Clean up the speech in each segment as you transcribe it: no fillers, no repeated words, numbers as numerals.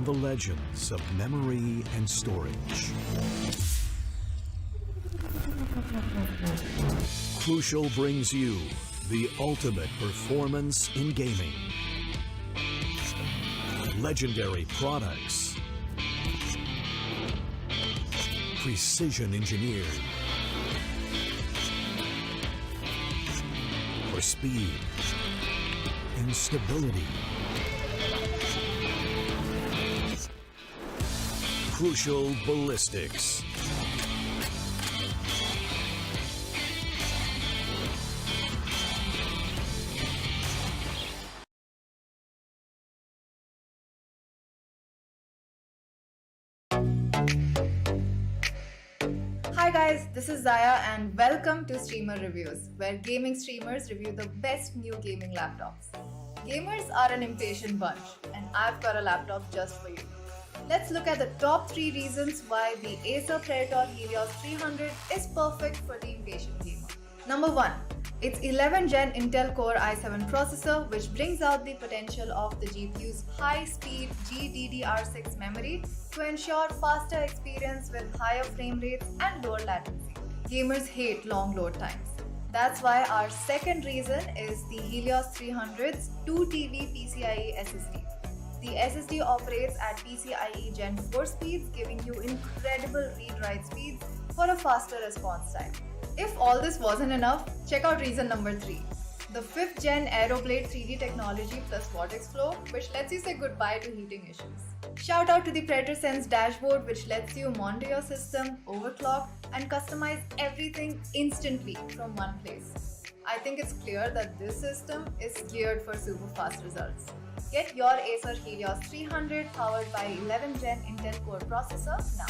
from the legends of memory and storage. Crucial brings you the ultimate performance in gaming. Legendary products. Precision engineered. For speed and stability. Crucial ballistics. Hi guys, this is Zaya and welcome to Streamer Reviews, where gaming streamers review the best new gaming laptops. Gamers are an impatient bunch and I've got a laptop just for you. Let's look at the top 3 reasons why the Acer Predator Helios 300 is perfect for the impatient gamer. Number 1. Its 11th Gen Intel Core i7 processor, which brings out the potential of the GPU's high-speed GDDR6 memory to ensure faster experience with higher frame rates and lower latency. Gamers hate long load times. That's why our second reason is the Helios 300's 2TB PCIe SSD. The SSD operates at PCIe Gen 4 speeds, giving you incredible read-write speeds for a faster response time. If all this wasn't enough, check out reason number 3. The 5th Gen Aeroblade 3D technology plus Vortex Flow, which lets you say goodbye to heating issues. Shout out to the Predator Sense dashboard, which lets you monitor your system, overclock, and customize everything instantly from one place. I think it's clear that this system is geared for super fast results. Get your Acer Helios 300 powered by 11th Gen Intel Core processor now.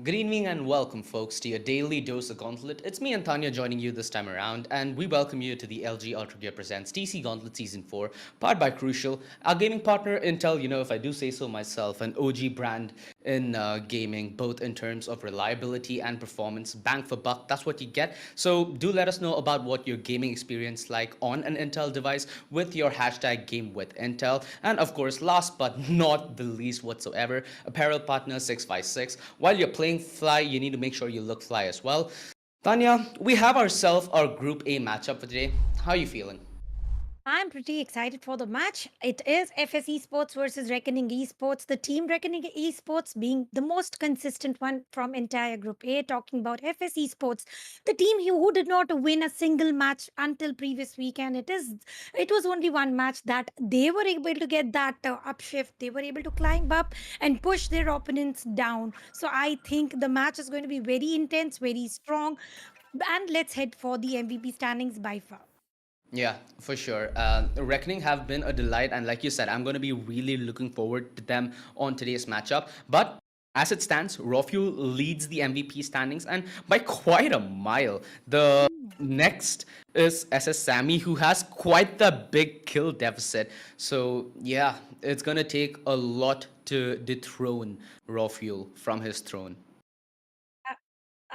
Good evening and welcome, folks, to your daily dose of Gauntlet. It's me and Tanya joining you this time around, and we welcome you to the LG Ultragear Presents TC Gauntlet Season 4, powered by Crucial. Our gaming partner, Intel, if I do say so myself, an OG brand in gaming, both in terms of reliability and performance. Bang for buck, that's what you get. So do let us know about what your gaming experience like on an Intel device with your hashtag #GameWithIntel. And of course, last but not the least whatsoever, apparel partner 656. While you're playing fly, you need to make sure you look fly as well. Tanya, we have ourselves our Group A matchup for today. How are you feeling? I'm pretty excited for the match. It is FSE Sports versus Reckoning Esports. The team Reckoning Esports being the most consistent one from entire Group A. Talking about FSE Sports, the team who did not win a single match until previous weekend. It was only one match that they were able to get that upshift. They were able to climb up and push their opponents down. So I think the match is going to be very intense, very strong. And let's head for the MVP standings by far. Yeah, for sure. Reckoning have been a delight, and like you said, I'm going to be really looking forward to them on today's matchup. But as it stands, Raw leads the MVP standings and by quite a mile. The next is SS Sammy, who has quite the big kill deficit. So yeah, it's gonna take a lot to dethrone Raw from his throne.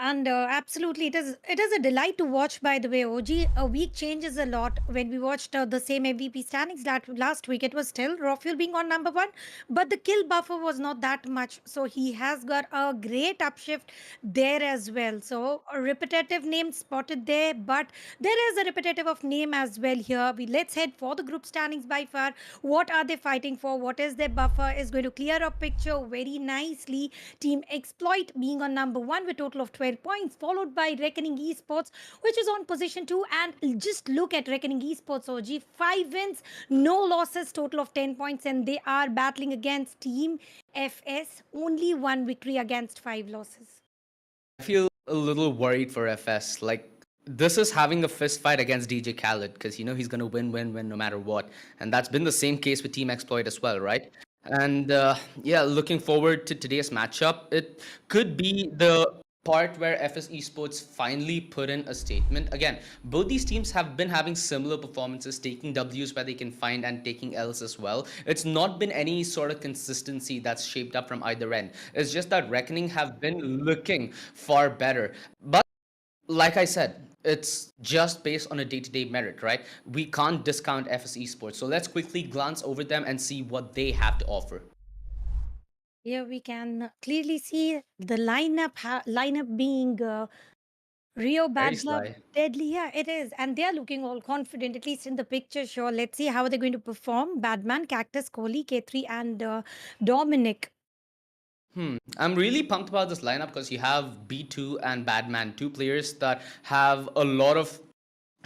And absolutely, it is a delight to watch. By the way, OG, a week changes a lot. When we watched the same MVP standings that last week, it was still Rafael being on number one, but the kill buffer was not that much. So he has got a great upshift there as well. So a repetitive name spotted there, but there is a repetitive of name as well here. Let's head for the group standings by far. What are they fighting for? What is their buffer? Is going to clear up picture very nicely. Team Exploit being on number one with total of 12 points, followed by Reckoning Esports, which is on position two. And just look at Reckoning Esports, OG. 5 wins, no losses, total of 10 points, and they are battling against Team FS. Only one victory against 5 losses. I feel a little worried for FS. Like, this is having a fist fight against DJ Khaled because he's gonna win no matter what, and that's been the same case with Team Exploit as well, right? And yeah, looking forward to today's matchup. It could be the part where FSE Sports finally put in a statement. Again, both these teams have been having similar performances, taking Ws where they can find and taking Ls as well. It's not been any sort of consistency that's shaped up from either end. It's just that Reckoning have been looking far better. But like I said, it's just based on a day-to-day merit, right? We can't discount FSE Sports. So let's quickly glance over them and see what they have to offer. Here we can clearly see the lineup being Rio, Very Bad Blood, sly. Deadly. Yeah, it is. And they are looking all confident, at least in the picture. Sure. Let's see how they're going to perform. Badman, Cactus, Kohli, K3, and Dominic. I'm really pumped about this lineup because you have B2 and Badman, two players that have a lot of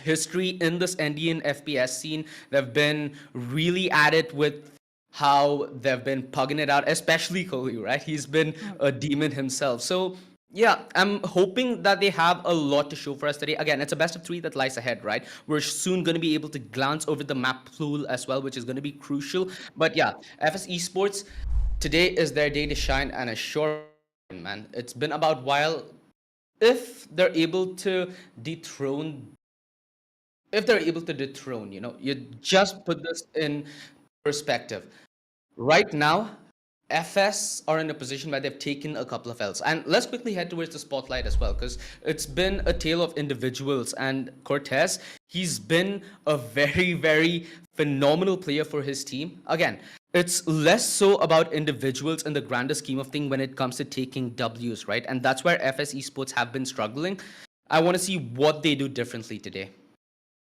history in this Indian FPS scene. They've been really at it with how they've been pugging it out, especially Kohli, right? He's been a demon himself. So yeah, I'm hoping that they have a lot to show for us today. Again, it's a best of three that lies ahead, right? We're soon going to be able to glance over the map pool as well, which is going to be crucial. But yeah, FS Esports, today is their day to shine, and a sure man. It's been about a while. If they're able to dethrone, you just put this in perspective. Right now, FS are in a position where they've taken a couple of Ls. And let's quickly head towards the spotlight as well, because it's been a tale of individuals. And Cortez, he's been a very, very phenomenal player for his team. Again, it's less so about individuals in the grander scheme of things when it comes to taking Ws, right? And that's where FS Esports have been struggling. I want to see what they do differently today.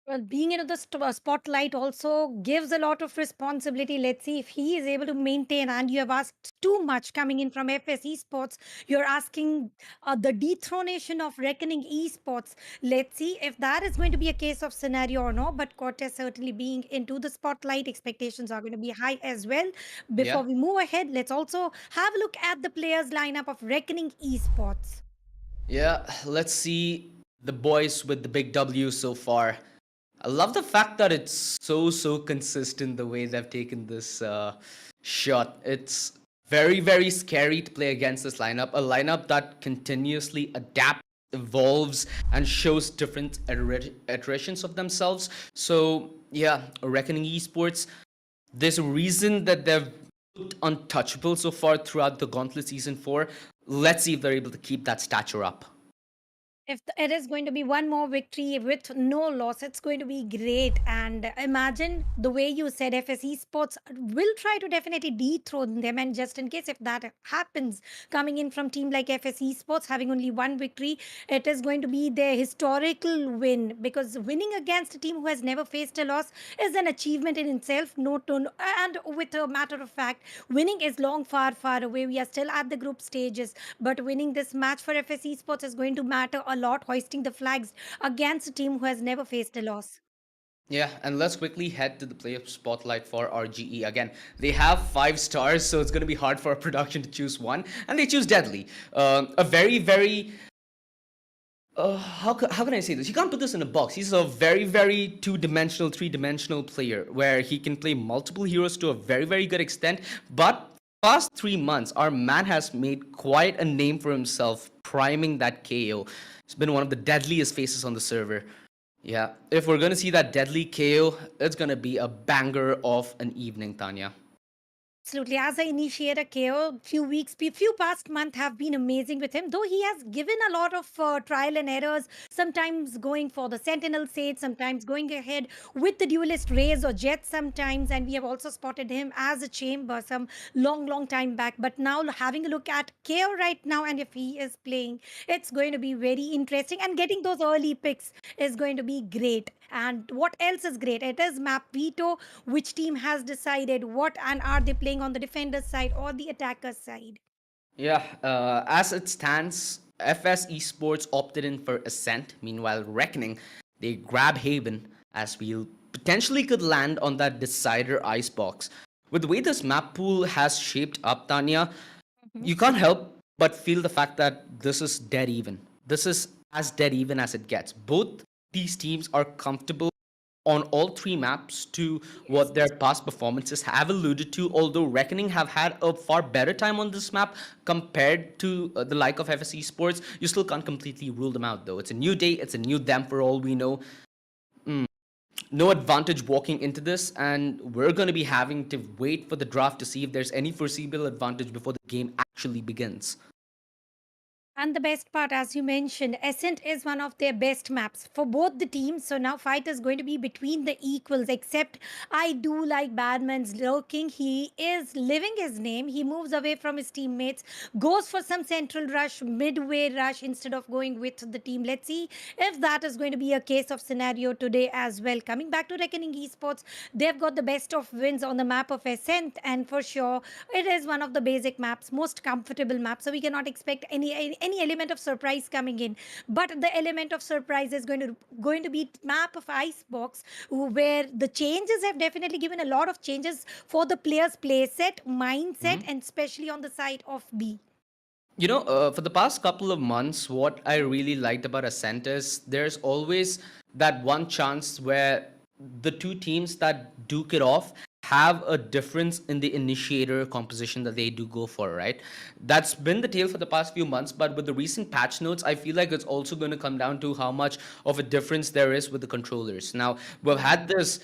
Well, being into the spotlight also gives a lot of responsibility. Let's see if he is able to maintain. And you have asked too much coming in from FS Esports. You're asking the dethronation of Reckoning Esports. Let's see if that is going to be a case of scenario or no. But Cortez certainly being into the spotlight, expectations are going to be high as well. Before Yeah. we move ahead, let's also have a look at the players lineup of Reckoning Esports. Yeah, let's see the boys with the big W so far. I love the fact that it's so consistent the way they've taken this shot. It's very, very scary to play against this lineup. A lineup that continuously adapts, evolves, and shows different iterations of themselves. So yeah, Reckoning Esports, there's a reason that they've looked untouchable so far throughout the Gauntlet Season 4. Let's see if they're able to keep that stature up. If it is going to be one more victory with no loss, it's going to be great. And imagine the way you said FSE Sports will try to definitely dethrone them. And just in case if that happens, coming in from team like FSE Sports having only one victory, it is going to be their historical win, because winning against a team who has never faced a loss is an achievement in itself. And with a matter of fact, winning is long far away. We are still at the group stages, but winning this match for FSE Sports is going to matter a lot, hoisting the flags against a team who has never faced a loss. Yeah, and let's quickly head to the player spotlight for RGE. Again, they have 5 stars, so it's going to be hard for our production to choose one, and they choose Deadly. A very, very... how can I say this? You can't put this in a box. He's a very, very two-dimensional, three-dimensional player where he can play multiple heroes to a very, very good extent, but past 3 months, our man has made quite a name for himself, priming that KO. He's been one of the deadliest faces on the server. Yeah, if we're gonna see that deadly KO, it's gonna be a banger of an evening, Tanya. Absolutely. As I initiate a KO, few past month have been amazing with him. Though he has given a lot of trial and errors, sometimes going for the Sentinel Sage, sometimes going ahead with the duelist Rays or Jet sometimes. And we have also spotted him as a chamber some long time back. But now having a look at KO right now, and if he is playing, it's going to be very interesting. And getting those early picks is going to be great. And what else is great? It is map veto. Which team has decided what, and are they playing on the defender's side or the attacker's side? Yeah, as it stands, FSE Sports opted in for Ascent. Meanwhile, Reckoning, they grab Haven as we potentially could land on that decider icebox. With the way this map pool has shaped up, Tanya, you can't help but feel the fact that this is dead even. This is as dead even as it gets. Both these teams are comfortable on all three maps to what their past performances have alluded to, although Reckoning have had a far better time on this map compared to the like of FSE Sports. You still can't completely rule them out, though. It's a new day, it's a new them for all we know. No advantage walking into this, and we're going to be having to wait for the draft to see if there's any foreseeable advantage before the game actually begins. And the best part, as you mentioned, Ascent is one of their best maps for both the teams. So now fight is going to be between the equals, except I do like Badman's lurking. He is living his name. He moves away from his teammates, goes for some central rush, midway rush instead of going with the team. Let's see if that is going to be a case of scenario today as well. Coming back to Reckoning Esports, they've got the best of wins on the map of Ascent, and for sure, it is one of the basic maps, most comfortable maps. So we cannot expect any element of surprise coming in, but the element of surprise is going to be map of Icebox, where the changes have definitely given a lot of changes for the players play set mindset, and especially on the side of B. For the past couple of months, what I really liked about Ascent is there's always that one chance where the two teams that duke it off have a difference in the initiator composition that they do go for, right? That's been the tale for the past few months, but with the recent patch notes, I feel like it's also going to come down to how much of a difference there is with the controllers. Now, we've had this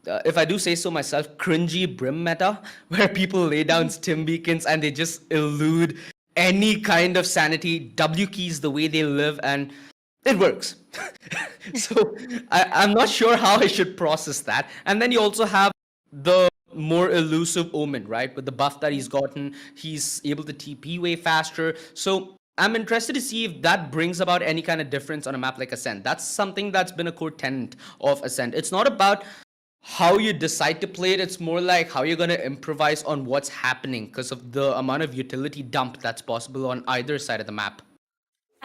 if I do say so myself, cringy brim meta, where people lay down stim beacons and they just elude any kind of sanity, W keys the way they live, and it works. So I'm not sure how I should process that. And then you also have the more elusive Omen, right? With the buff that he's gotten, he's able to TP way faster. So I'm interested to see if that brings about any kind of difference on a map like Ascent. That's something that's been a core tenet of Ascent. It's not about how you decide to play it, it's more like how you're going to improvise on what's happening because of the amount of utility dump that's possible on either side of the map.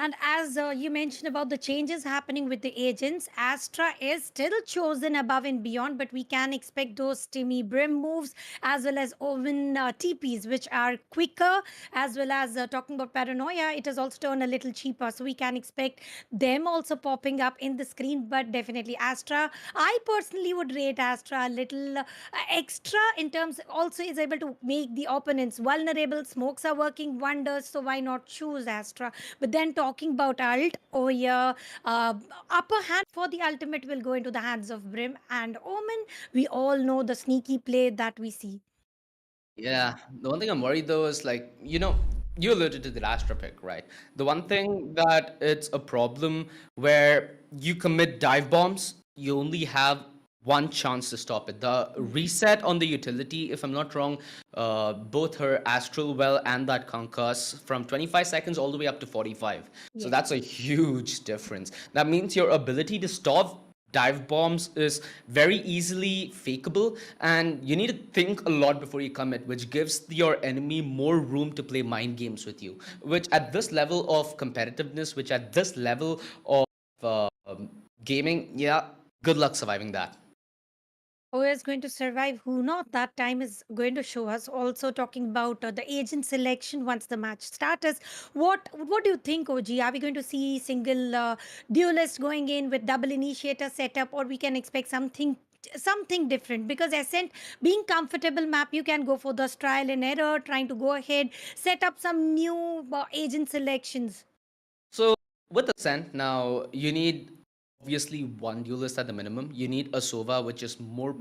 And as you mentioned about the changes happening with the agents, Astra is still chosen above and beyond, but we can expect those Timmy Brim moves as well as Oven TPs, which are quicker, as well as talking about Paranoia, it has also turned a little cheaper. So we can expect them also popping up in the screen, but definitely Astra. I personally would rate Astra a little extra in terms, also is able to make the opponents vulnerable. Smokes are working wonders, so why not choose Astra? But then talking about ult, oh yeah, upper hand for the ultimate will go into the hands of Brim and Omen. We all know the sneaky play that we see. Yeah, the one thing I'm worried though is like, you alluded to the Astra pick, right? The one thing that it's a problem where you commit dive bombs, you only have one chance to stop it. The reset on the utility, if I'm not wrong, both her Astral Well and that Concuss from 25 seconds all the way up to 45. So Yes. that's a huge difference. That means your ability to stop dive bombs is very easily fakeable, and you need to think a lot before you commit, which gives your enemy more room to play mind games with you, which at this level of competitiveness, which at this level of uh, gaming, yeah, good luck surviving that. Who is going to survive, who not, that time is going to show us. Also talking about the agent selection once the match starts, what do you think, OG? Are we going to see single duelist going in with double initiator setup, or we can expect something something different, because Ascent being comfortable map, you can go for the trial and error, trying to go ahead, set up some new agent selections. So with Ascent, now you need obviously one duelist at the minimum. You need a Sova, which is more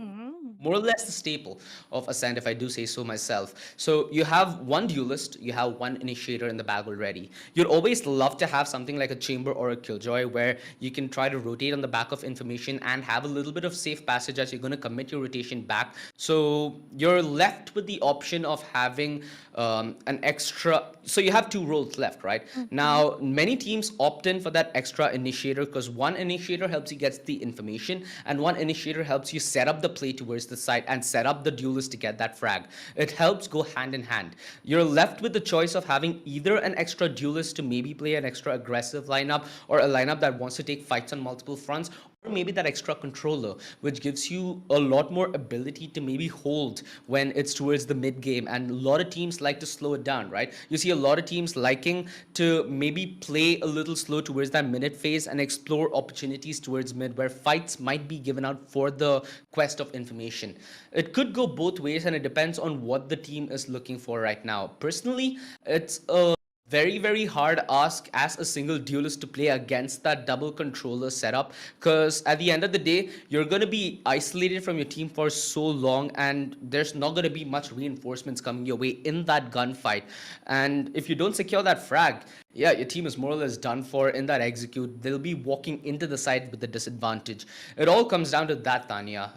or less the staple of Ascent, if I do say so myself. So you have one duelist, you have one initiator in the bag already. You'd always love to have something like a chamber or a killjoy where you can try to rotate on the back of information and have a little bit of safe passage as you're going to commit your rotation back. So you're left with the option of having an extra. So you have two roles left, right? Now, many teams opt in for that extra initiator because one initiator helps you get the information and one initiator helps you set up the play towards the side and set up the duelist to get that frag. It helps go hand in hand. You're left with the choice of having either an extra duelist to maybe play an extra aggressive lineup or a lineup that wants to take fights on multiple fronts, or maybe that extra controller, which gives you a lot more ability to maybe hold when it's towards the mid game. And a lot of teams like to slow it down, right? You see a lot of teams liking to maybe play a little slow towards that minute phase and explore opportunities towards mid where fights might be given out for the quest of information. It could go both ways and it depends on what the team is looking for right now. Personally, it's a very hard ask as a single duelist to play against that double controller setup, because at the end of the day you're going to be isolated from your team for so long and there's not going to be much reinforcements coming your way in that gunfight. And if you don't secure that frag, yeah, your team is more or less done for in that execute. They'll be walking into the side with a disadvantage. It all comes down to that, Tanya.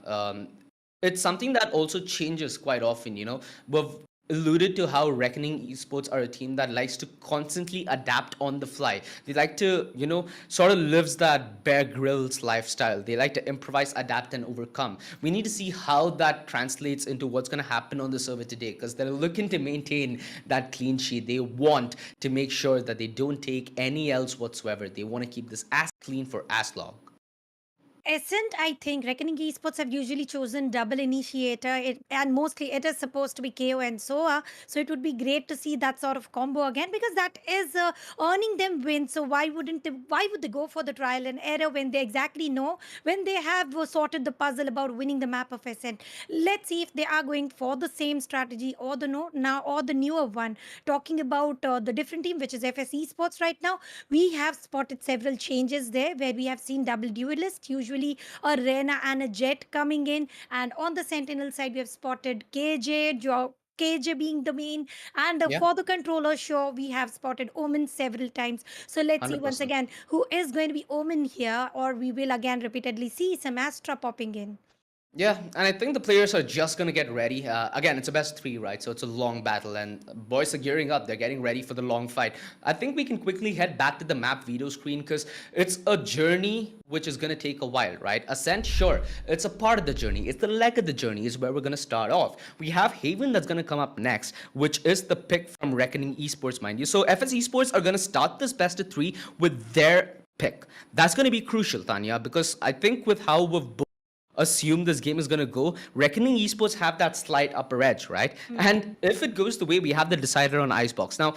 It's something that also changes quite often. We've alluded to how Reckoning Esports are a team that likes to constantly adapt on the fly. They like to, sort of lives that Bear Grylls lifestyle. They like to improvise, adapt, and overcome. We need to see how that translates into what's going to happen on the server today, because they're looking to maintain that clean sheet. They want to make sure that they don't take any else whatsoever. They want to keep this as clean for as long. Ascent, I think Reckoning Esports have usually chosen double initiator, and mostly it is supposed to be KO and SOA. So it would be great to see that sort of combo again, because that is earning them wins. So why would they go for the trial and error when they exactly know, when they have sorted the puzzle about winning the map of Ascent? Let's see if they are going for the same strategy or the no now or the newer one. Talking about the different team, which is FSE Sports right now, we have spotted several changes there where we have seen double duelist, usually a Rena and a Jet coming in. And on the Sentinel side, we have spotted KJ being the main, and Yeah, for the controller, sure, we have spotted Omen several times. So let's see once 100%. again who is going to be Omen here, or we will again repeatedly see some Astra popping in. Yeah, and I think the players are just going to get ready. Again, it's a best three, right? So it's a long battle, and boys are gearing up. They're getting ready for the long fight. I think we can quickly head back to the map video screen because it's a journey which is going to take a while, right? Ascent, sure, it's a part of the journey. It's the leg of the journey is where we're going to start off. We have Haven that's going to come up next, which is the pick from Reckoning Esports, mind you. So FSE Sports are going to start this best of three with their pick. That's going to be crucial, Tanya, because I think with how we've assume this game is going to go, Reckoning Esports have that slight upper edge, right? And if it goes the way, we have the decider on Icebox. Now,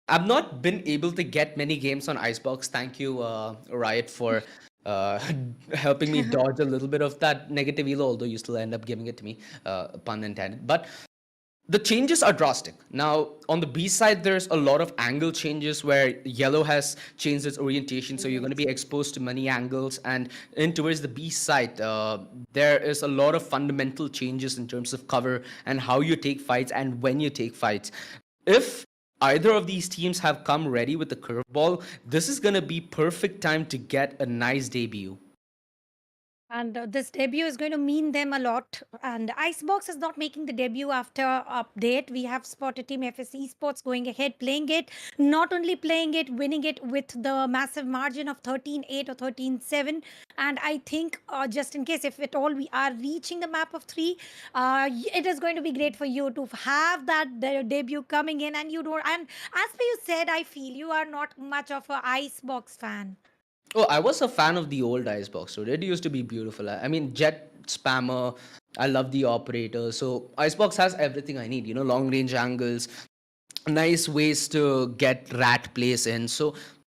I've not been able to get many games on Icebox. Thank you, Riot, for helping me dodge a little bit of that negative elo, although you still end up giving it to me, pun intended. But the changes are drastic. Now, on the B side, there's a lot of angle changes where yellow has changed its orientation, so you're going to be exposed to many angles. And in towards the B side, there is a lot of fundamental changes in terms of cover and how you take fights and when you take fights. If either of these teams have come ready with the curveball, this is going to be perfect time to get a nice debut. And this debut is going to mean them a lot. And Icebox is not making the debut after update. We have spotted Team FSE Sports going ahead, playing it. Not only playing it, winning it with the massive margin of 13-8 or 13-7. And I think just in case, if at all we are reaching the map of 3, it is going to be great for you to have that debut coming in. And you don't. And as per you said, I feel you are not much of a Icebox fan. Oh, I was a fan of the old Icebox, dude. It used to be beautiful. I mean, Jet Spammer, I love the operator. So Icebox has everything I need, long range angles, nice ways to get rat plays in. So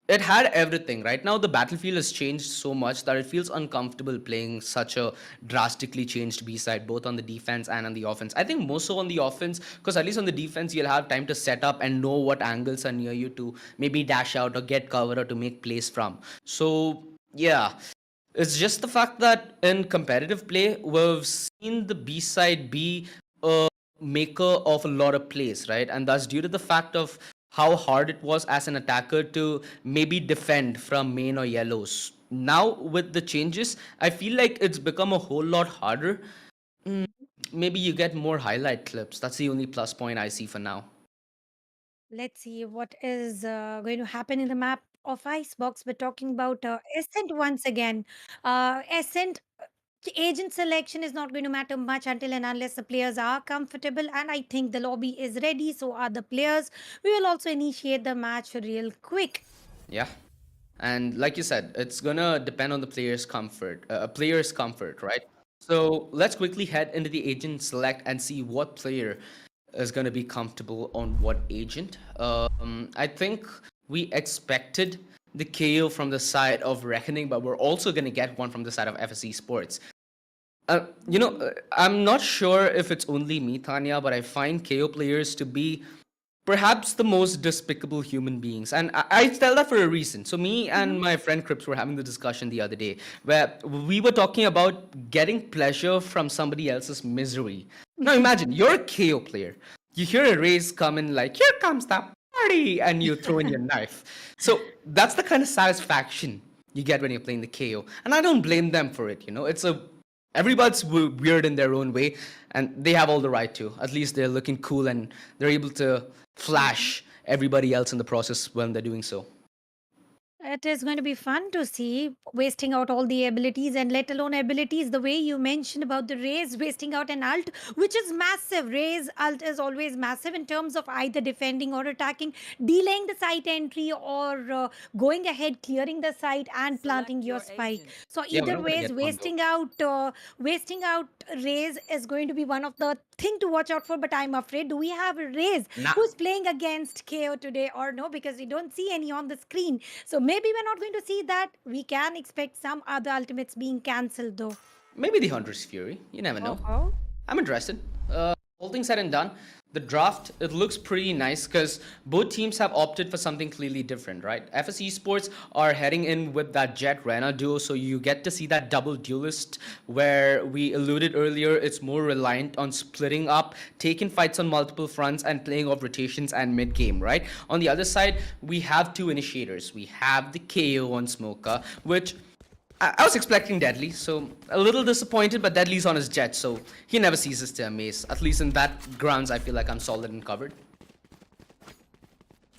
it had everything. Right now, the battlefield has changed so much that it feels uncomfortable playing such a drastically changed B side, both on the defense and on the offense. I think more so on the offense, because at least on the defense, you'll have time to set up and know what angles are near you to maybe dash out or get cover or to make plays from. So, yeah. It's just the fact that in competitive play, we've seen the B side be a maker of a lot of plays, right? And that's due to the fact of how hard it was as an attacker to maybe defend from main or yellows. Now, with the changes, I feel like it's become a whole lot harder. Maybe you get more highlight clips. That's the only plus point I see for now. Let's see what is going to happen in the map of Icebox. We're talking about Ascent once again. Ascent agent selection is not going to matter much until and unless the players are comfortable. And I think the lobby is ready. So are the players. We will also initiate the match real quick. Yeah. And like you said, it's gonna depend on the player's comfort, right? So let's quickly head into the agent select and see what player is gonna be comfortable on what agent. I think we expected the KO from the side of Reckoning, but we're also gonna get one from the side of FSE Sports. I'm not sure if it's only me, Tanya, but I find KO players to be perhaps the most despicable human beings. And I tell that for a reason. So me and my friend Crips were having the discussion the other day where we were talking about getting pleasure from somebody else's misery. Now imagine, you're a KO player. You hear a raise come in like, here comes the party, and you throw in your knife. So that's the kind of satisfaction you get when you're playing the KO. And I don't blame them for it, everybody's weird in their own way, and they have all the right to. At least they're looking cool and they're able to flash everybody else in the process when they're doing so. It is going to be fun to see wasting out all the abilities and let alone abilities. The way you mentioned about the raise, wasting out an ult, which is massive. Raise ult is always massive in terms of either defending or attacking, delaying the site entry or going ahead, clearing the site and planting your spike. So Yeah, we're either not gonna ways, get one wasting out raise is going to be one of the thing to watch out for. But I'm afraid, do we have a raise Nah, who's playing against KO today or no? Because we don't see any on the screen. So maybe we're not going to see that. We can expect some other ultimates being cancelled though. maybe the Hunter's Fury. You never know. Oh, I'm interested. All things said and done, the draft, it looks pretty nice because both teams have opted for something clearly different, right? FSE Sports are heading in with that Jet Rena duo, so you get to see that double duelist where we alluded earlier, it's more reliant on splitting up, taking fights on multiple fronts and playing off rotations and mid game, right? On the other side, we have two initiators. We have the KO on Smoker, which I was expecting Deadly, so a little disappointed, but Deadly's on his jet, so he never ceases to amaze. At least in that grounds, I feel like I'm solid and covered.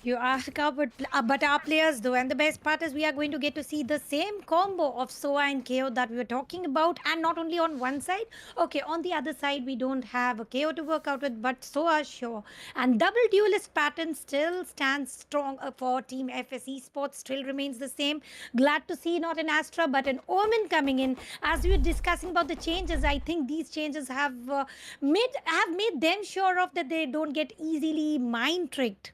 you are covered, but our players though, and the best part is we are going to get to see the same combo of Soa and KO that we were talking about, and not only on one side. Okay, on the other side we don't have a KO to work out with, but Soa sure. And double duelist pattern still stands strong for Team FSE Sports. Still remains the same. Glad to see not an Astra but an Omen coming in. As we were discussing about the changes, I think these changes have made them sure of that they don't get easily mind tricked.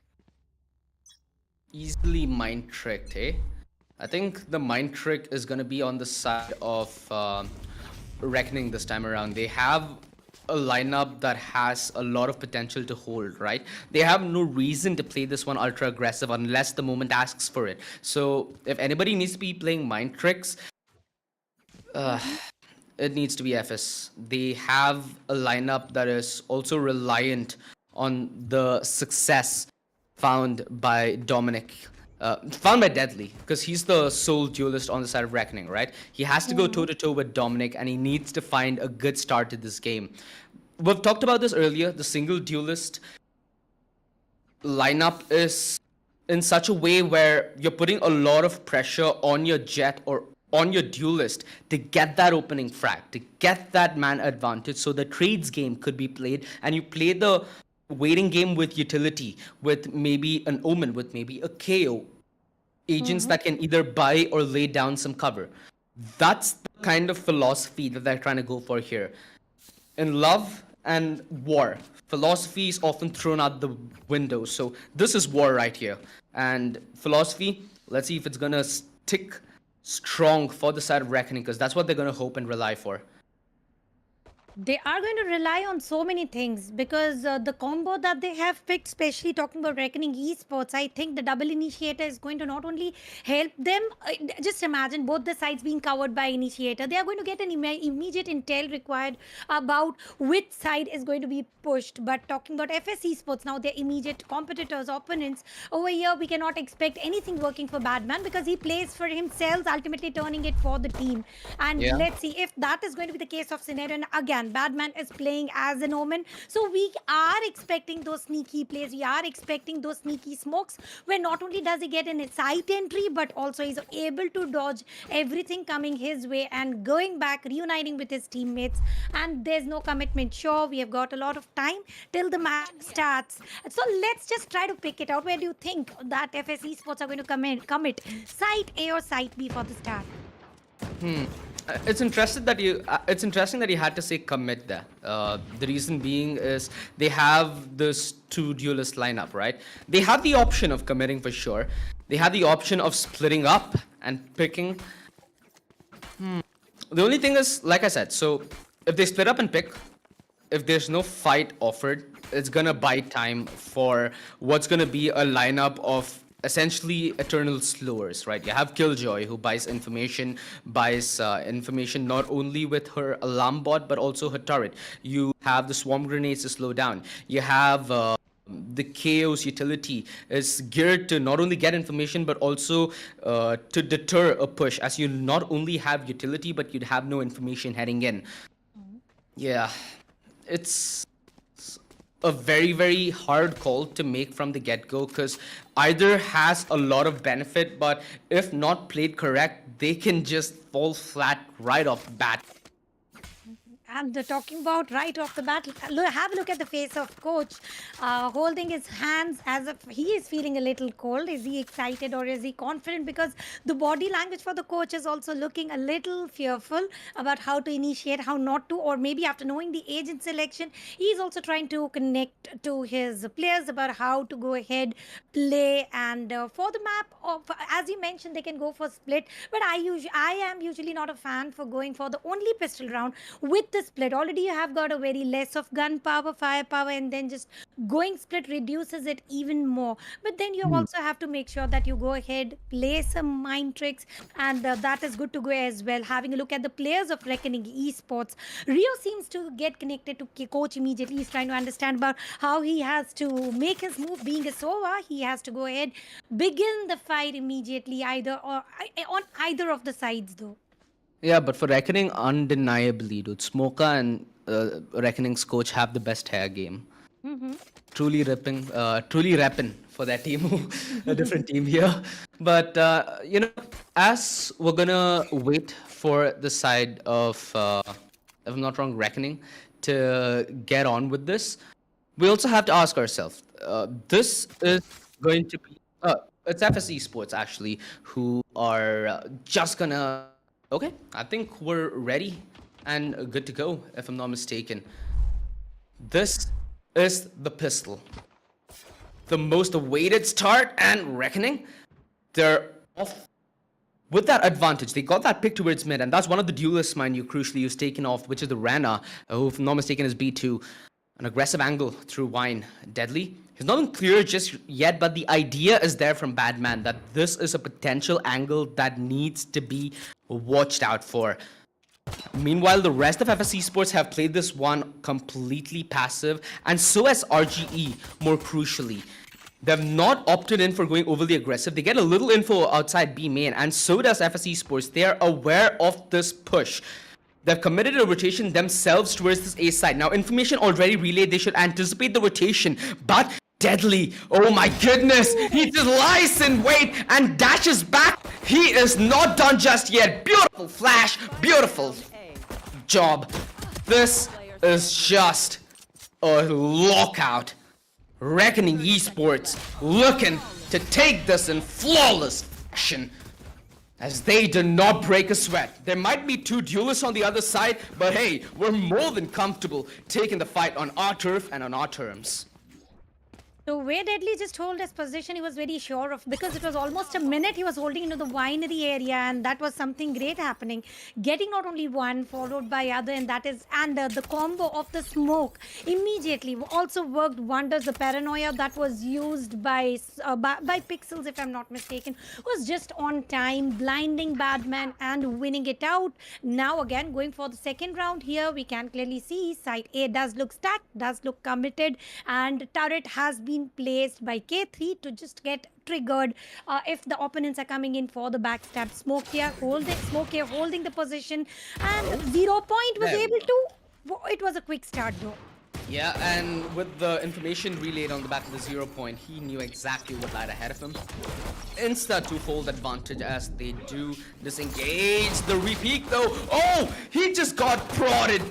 Easily mind tricked, eh? I think the mind trick is gonna be on the side of Reckoning this time around. They have a lineup that has a lot of potential to hold, right? They have no reason to play this one ultra aggressive unless the moment asks for it. So if anybody needs to be playing mind tricks, it needs to be FS. They have a lineup that is also reliant on the success found by Dominic, found by Deadly, because he's the sole duelist on the side of Reckoning, right? He has to go toe-to-toe with Dominic, and he needs to find a good start to this game. We've talked about this earlier. The single duelist lineup is in such a way where you're putting a lot of pressure on your jet or on your duelist to get that opening frag, to get that man advantage so the trades game could be played, and you play the waiting game with utility, with maybe an Omen, with maybe a KO, agents that can either buy or lay down some cover. That's the kind of philosophy that they're trying to go for here. In love and war, philosophy is often thrown out the window. So this is war right here. And philosophy, Let's see if it's gonna stick strong for the side of Reckoning, because that's what they're gonna hope and rely for. They are going to rely on so many things because the combo that they have picked, especially talking about Reckoning Esports, I think the double initiator is going to not only help them, just imagine both the sides being covered by initiator. They are going to get an immediate intel required about which side is going to be pushed. But talking about FSE Sports, now their immediate competitors, opponents, over here we cannot expect anything working for Badman because he plays for himself, ultimately turning it for the team. And let's see if that is going to be the case of scenario. And again, Badman is playing as an Omen. So we are expecting those sneaky plays. We are expecting those sneaky smokes where not only does he get an site entry, but also he's able to dodge everything coming his way and going back, reuniting with his teammates. And there's no commitment. Sure, we have got a lot of time till the match starts. So let's just try to pick it out. Where do you think that FSE Sports are going to commit? Site A or Site B for the start? It's interesting that you had to say commit there. The reason being is they have this two duelist lineup, right? They have the option of committing for sure. They have the option of splitting up and picking. The only thing is, like I said, so if they split up and pick, if there's no fight offered, it's gonna buy time for what's gonna be a lineup of essentially eternal slowers, right? You have Killjoy, who buys information not only with her alarm bot but also her turret. You have the swarm grenades to slow down. You have the Chaos utility is geared to not only get information but also to deter a push, as you not only have utility but you'd have no information heading in. Yeah, it's a very, very hard call to make from the get-go, because either has a lot of benefit, but if not played correct, they can just fall flat right off the bat. And talking about right off the bat, have a look at the face of coach, holding his hands as if he is feeling a little cold. Is he excited or is he confident? Because the body language for the coach is also looking a little fearful about how to initiate, how not to, or maybe after knowing the agent selection, he's also trying to connect to his players about how to go ahead, play. And for the map, as you mentioned, they can go for split, but I am usually not a fan for going for the only pistol round with the split. Already you have got a very less of gunpower, firepower, and then just going split reduces it even more. But then you also have to make sure that you go ahead, play some mind tricks, and that is good to go as well. Having a look at the players of Reckoning Esports, Rio seems to get connected to coach immediately. He's trying to understand about how he has to make his move. Being a Sova, he has to go ahead, begin the fight immediately, either or on either of the sides though. Yeah, but for Reckoning, undeniably, dude, Smoker and Reckoning's coach have the best hair game. Truly repping for that team, a different team here. But, as we're gonna wait for the side of, if I'm not wrong, Reckoning to get on with this, we also have to ask ourselves, this is going to be, it's FSE Sports actually, who are just gonna. Okay, I think we're ready and good to go, if I'm not mistaken. This is the pistol. The most awaited start, and Reckoning, they're off with that advantage. They got that pick towards mid, and that's one of the duelists, mind you, crucially, who's taken off, which is the Rana, who, if I'm not mistaken, is B2. An aggressive angle through Wine. Deadly. He's not been clear just yet, but the idea is there from Badman that this is a potential angle that needs to be watched out for. Meanwhile, the rest of FSE Sports have played this one completely passive, and so has RGE, more crucially. They've not opted in for going overly aggressive. They get a little info outside B main, and so does FSE Sports. They are aware of this push. They've committed a rotation themselves towards this A side. Now, information already relayed. They should anticipate the rotation, but Deadly, oh my goodness, he just lies in wait and dashes back. He is not done just yet. Beautiful flash, beautiful job. This is just a lockout. Reckoning Esports looking to take this in flawless fashion, as they do not break a sweat. There might be two duelists on the other side, but hey, we're more than comfortable taking the fight on our turf and on our terms. So where Deadly just hold his position, he was very sure of, because it was almost a minute he was holding into the winery area, and that was something great happening. Getting not only one, followed by other, and that is, and the combo of the smoke immediately also worked wonders. The paranoia that was used by Pixels, if I'm not mistaken, was just on time, blinding Badman and winning it out. Now again, going for the second round here, we can clearly see side A does look stacked, does look committed, and turret has been placed by K3 to just get triggered if the opponents are coming in for the backstab. Smoke here holding the position, and 0 Point was able to. It was a quick start though. Yeah, and with the information relayed on the back of the 0 Point, he knew exactly what lied ahead of him. Insta twofold advantage as they do disengage. The repeat though, oh, he just got prodded.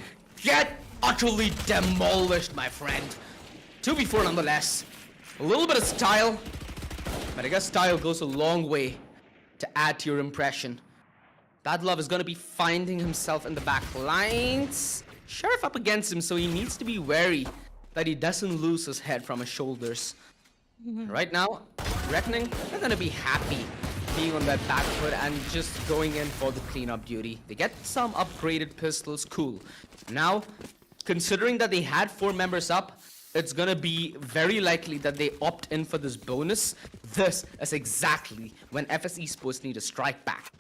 Get utterly demolished, my friend. 2v4 nonetheless. A little bit of style, but I guess style goes a long way to add to your impression. Bad Love is going to be finding himself in the back lines. Sheriff up against him, so he needs to be wary that he doesn't lose his head from his shoulders. Right now, Reckoning, they're going to be happy being on that back foot and just going in for the cleanup duty. They get some upgraded pistols, cool. Now, considering that they had 4 members up, it's gonna be very likely that they opt in for this bonus. This is exactly when FSE Sports need to strike back.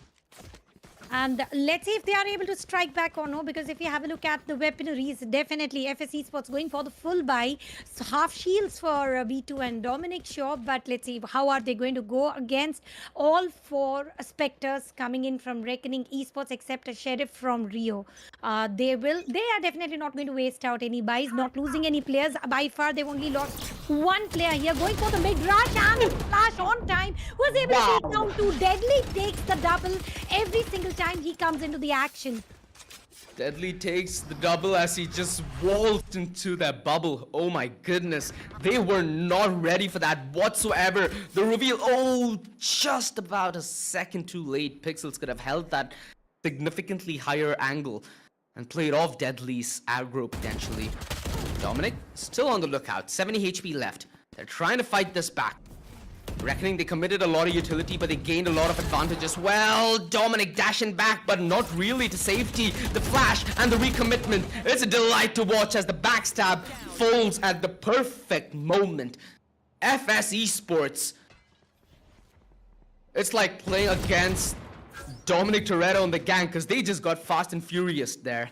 And let's see if they are able to strike back or no, because if you have a look at the weaponaries, definitely FSE Sports going for the full buy. So half shields for Veto and Dominic, sure, but let's see how are they going to go against all 4 Spectres coming in from Reckoning Esports, except a Sheriff from Rio. They are definitely not going to waste out any buys, not losing any players. By far, they've only lost 1 player here, going for the mid-rush, and Flash on time was able to take down 2. Deadly takes the double every single time he comes into the action. Deadly takes the double as he just waltzed into that bubble. Oh my goodness. They were not ready for that whatsoever. The reveal, oh, just about a second too late. Pixels could have held that significantly higher angle and played off Deadly's aggro potentially. Dominic still on the lookout. 70 HP left. They're trying to fight this back. Reckoning they committed a lot of utility, but they gained a lot of advantage as well. Dominic dashing back, but not really to safety. The flash and the recommitment. It's a delight to watch as the backstab folds at the perfect moment. FSE Sports. It's like playing against Dominic Toretto and the gang, because they just got fast and furious there.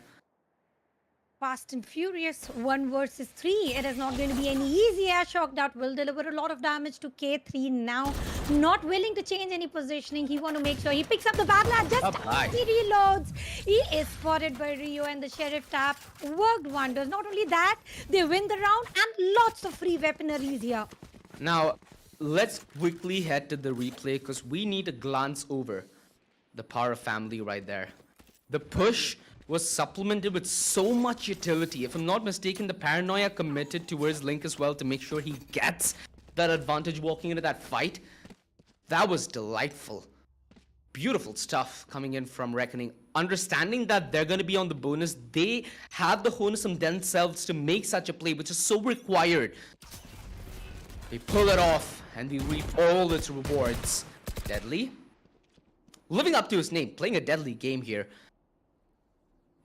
Fast and Furious 1 versus 3. It is not going to be any easier. Shocked Out will deliver a lot of damage to K3 now. Not willing to change any positioning. He want to make sure he picks up the bad lad just as he reloads. He is spotted by Rio, and the Sheriff tap worked wonders. Not only that, they win the round and lots of free weaponaries here. Now, let's quickly head to the replay because we need to glance over the Power family right there. The push was supplemented with so much utility. If I'm not mistaken, the Paranoia committed towards Link as well to make sure he gets that advantage walking into that fight. That was delightful. Beautiful stuff coming in from Reckoning. Understanding that they're going to be on the bonus, they have the honus in themselves to make such a play, which is so required. They pull it off and they reap all its rewards. Deadly, living up to his name, playing a deadly game here.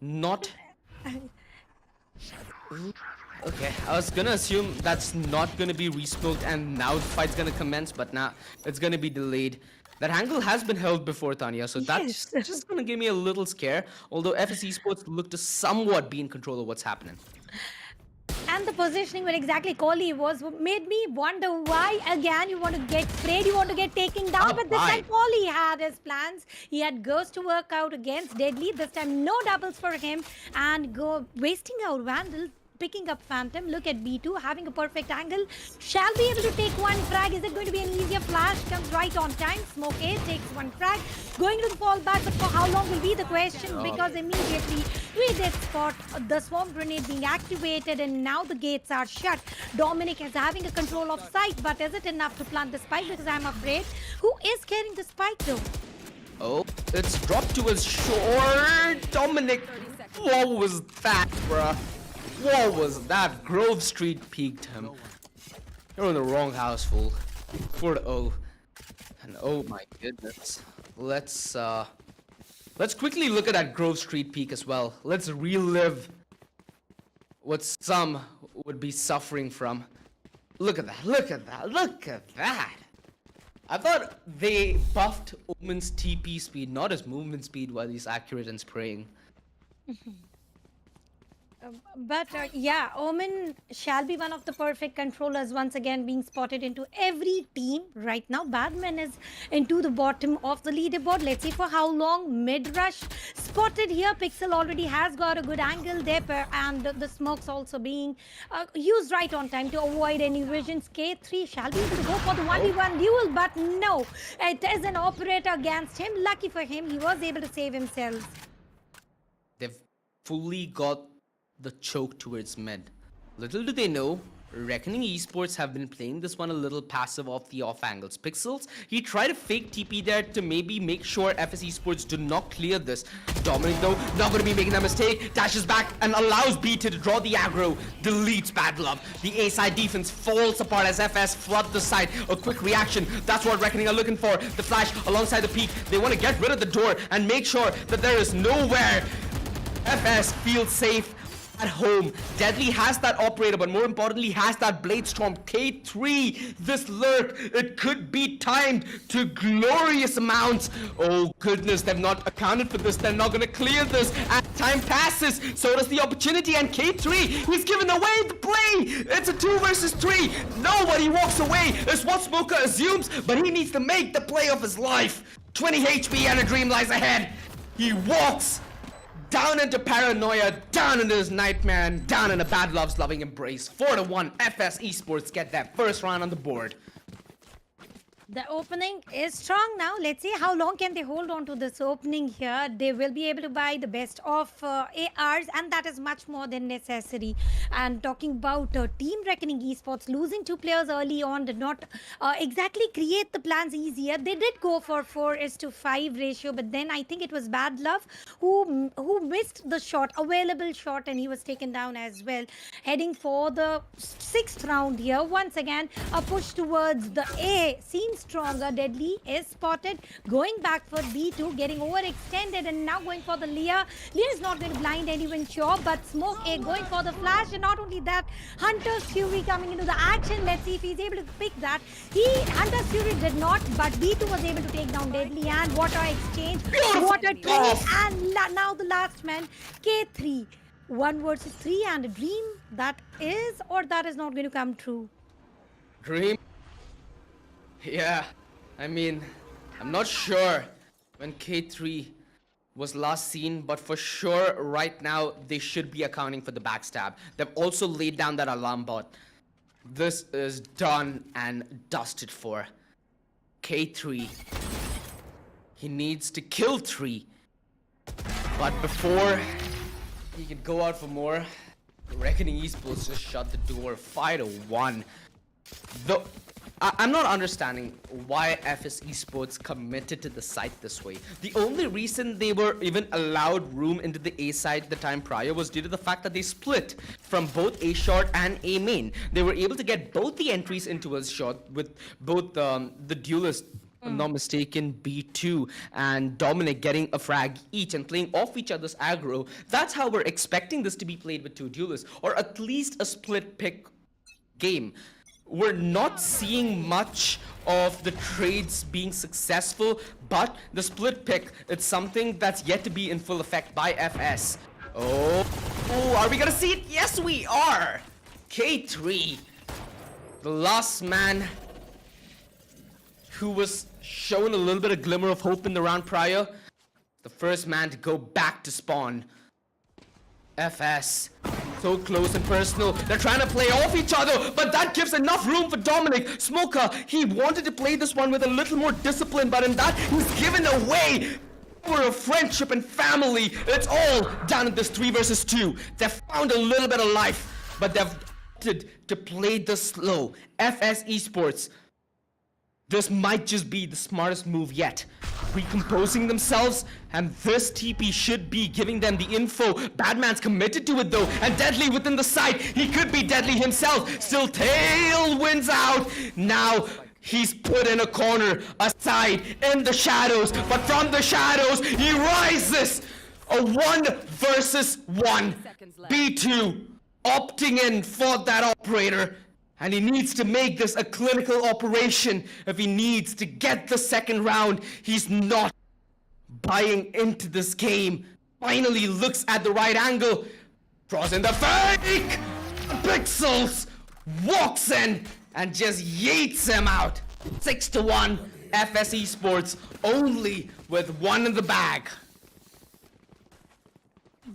Not... Okay, I was gonna assume that's not gonna be resmoked and now the fight's gonna commence, but nah, it's gonna be delayed. That angle has been held before, Tanya, so that's just gonna give me a little scare, although FSE Sports look to somewhat be in control of what's happening. And the positioning where exactly Kohli was made me wonder why again you want to get sprayed, you want to get taken down. But this time Kohli had his plans. He had Ghost to work out against Deadly. This time no doubles for him and go wasting out Vandal. Picking up Phantom. Look at B2 having a perfect angle. Shall be able to take 1 frag. Is it going to be an easier flash? Comes right on time. Smoke A takes 1 frag. Going to the fallback, but for how long will be the question? Because immediately we did spot the swarm grenade being activated and now the gates are shut. Dominic is having a control of sight, but is it enough to plant the spike? Because I'm afraid. Who is carrying the spike though? Oh, it's dropped to his shore. Dominic, what was that, bruh? What was that? Grove Street peaked him. You're in the wrong house, fool. 4-0. And oh my goodness. Let's quickly look at that Grove Street peak as well. Let's relive what some would be suffering from. Look at that, look at that, look at that! I thought they buffed Omen's TP speed, not his movement speed, while he's accurate and spraying. Yeah, Omen shall be one of the perfect controllers once again being spotted into every team right now. Badman is into the bottom of the leaderboard. Let's see for how long. Mid-rush spotted here. Pixel already has got a good angle there, and the smokes also being used right on time to avoid any visions. K3 shall be able to go for the 1v1 duel, but no, it is an operator against him. Lucky for him, he was able to save himself. They've fully got the choke towards mid. Little do they know, Reckoning Esports have been playing this one a little passive off the off angles. Pixels, he tried to fake TP there to maybe make sure FSE Sports do not clear this. Dominic though, not going to be making that mistake, dashes back and allows B to draw the aggro, deletes Bad Love. The A side defense falls apart as FS flood the side. A quick reaction, that's what Reckoning are looking for. The flash alongside the peak, they want to get rid of the door and make sure that there is nowhere FS feels safe at home. Deadly has that operator, but more importantly has that Blade Storm. K3, this lurk, it could be timed to glorious amounts. Oh goodness, they've not accounted for this. They're not gonna clear this. As time passes, so does the opportunity, and K3, he's given away the play. It's a 2 versus 3. Nobody walks away is what Smoker assumes, but he needs to make the play of his life. 20 HP and a dream lies ahead. He walks down into paranoia, down into his nightmare, and down into Bad Love's loving embrace. 4-1, FSE Sports get that first round on the board. The opening is strong now. Let's see how long can they hold on to this opening here. They will be able to buy the best of ARs, and that is much more than necessary. And talking about Team Reckoning Esports, losing 2 players early on did not exactly create the plans easier. They did go for 4:5 ratio, but then I think it was Bad Love who missed the shot, available shot, and he was taken down as well. Heading for the 6th round here. Once again, a push towards the A seems stronger. Deadly is spotted, going back for B2, getting overextended, and now going for the Leah. Leah is not going to blind anyone, sure, but Smoke A going for the flash, and not only that, Hunter's Fury coming into the action. Let's see if he's able to pick that. Hunter's Fury did not, but B2 was able to take down Deadly, and what a exchange, what a trade, and now the last man, K3. 1 versus 3, and a dream that is or that is not going to come true. Dream? Yeah, I mean, I'm not sure when K3 was last seen, but for sure right now they should be accounting for the backstab. They've also laid down that alarm bot. This is done and dusted for. K3, he needs to kill 3, but before he can go out for more, Reckoning Esports just shut the door. 5-1. I'm not understanding why FSE Sports committed to the site this way. The only reason they were even allowed room into the A side the time prior was due to the fact that they split from both A short and A main. They were able to get both the entries into a shot with both the duelist, if I'm not mistaken, B2 and Dominic getting a frag each and playing off each other's aggro. That's how we're expecting this to be played with 2 duelists, or at least a split pick game. We're not seeing much of the trades being successful, but the split pick, it's something that's yet to be in full effect by FS. Oh, are we gonna see it? Yes, we are! K3, the last man who was shown a little bit of glimmer of hope in the round prior, the first man to go back to spawn. FS, so close and personal. They're trying to play off each other, but that gives enough room for Dominic. Smoker, he wanted to play this one with a little more discipline, but in that, he's given away for a friendship and family. It's all down in this 3 versus 2. They've found a little bit of life, but they've opted to play this slow. FSE Sports, this might just be the smartest move yet. recomposing themselves, and this TP should be giving them the info. Badman's committed to it though, and Deadly within the site. He could be Deadly himself. Still tailwinds out. Now he's put in a corner, aside, in the shadows, but from the shadows, he rises! A 1 versus 1. B2 opting in for that operator, and he needs to make this a clinical operation if he needs to get the second round. He's not buying into this game. Finally looks at the right angle, draws in the fake! Pixels walks in and just yeets him out. 6-1, FSE Sports only with 1 in the bag.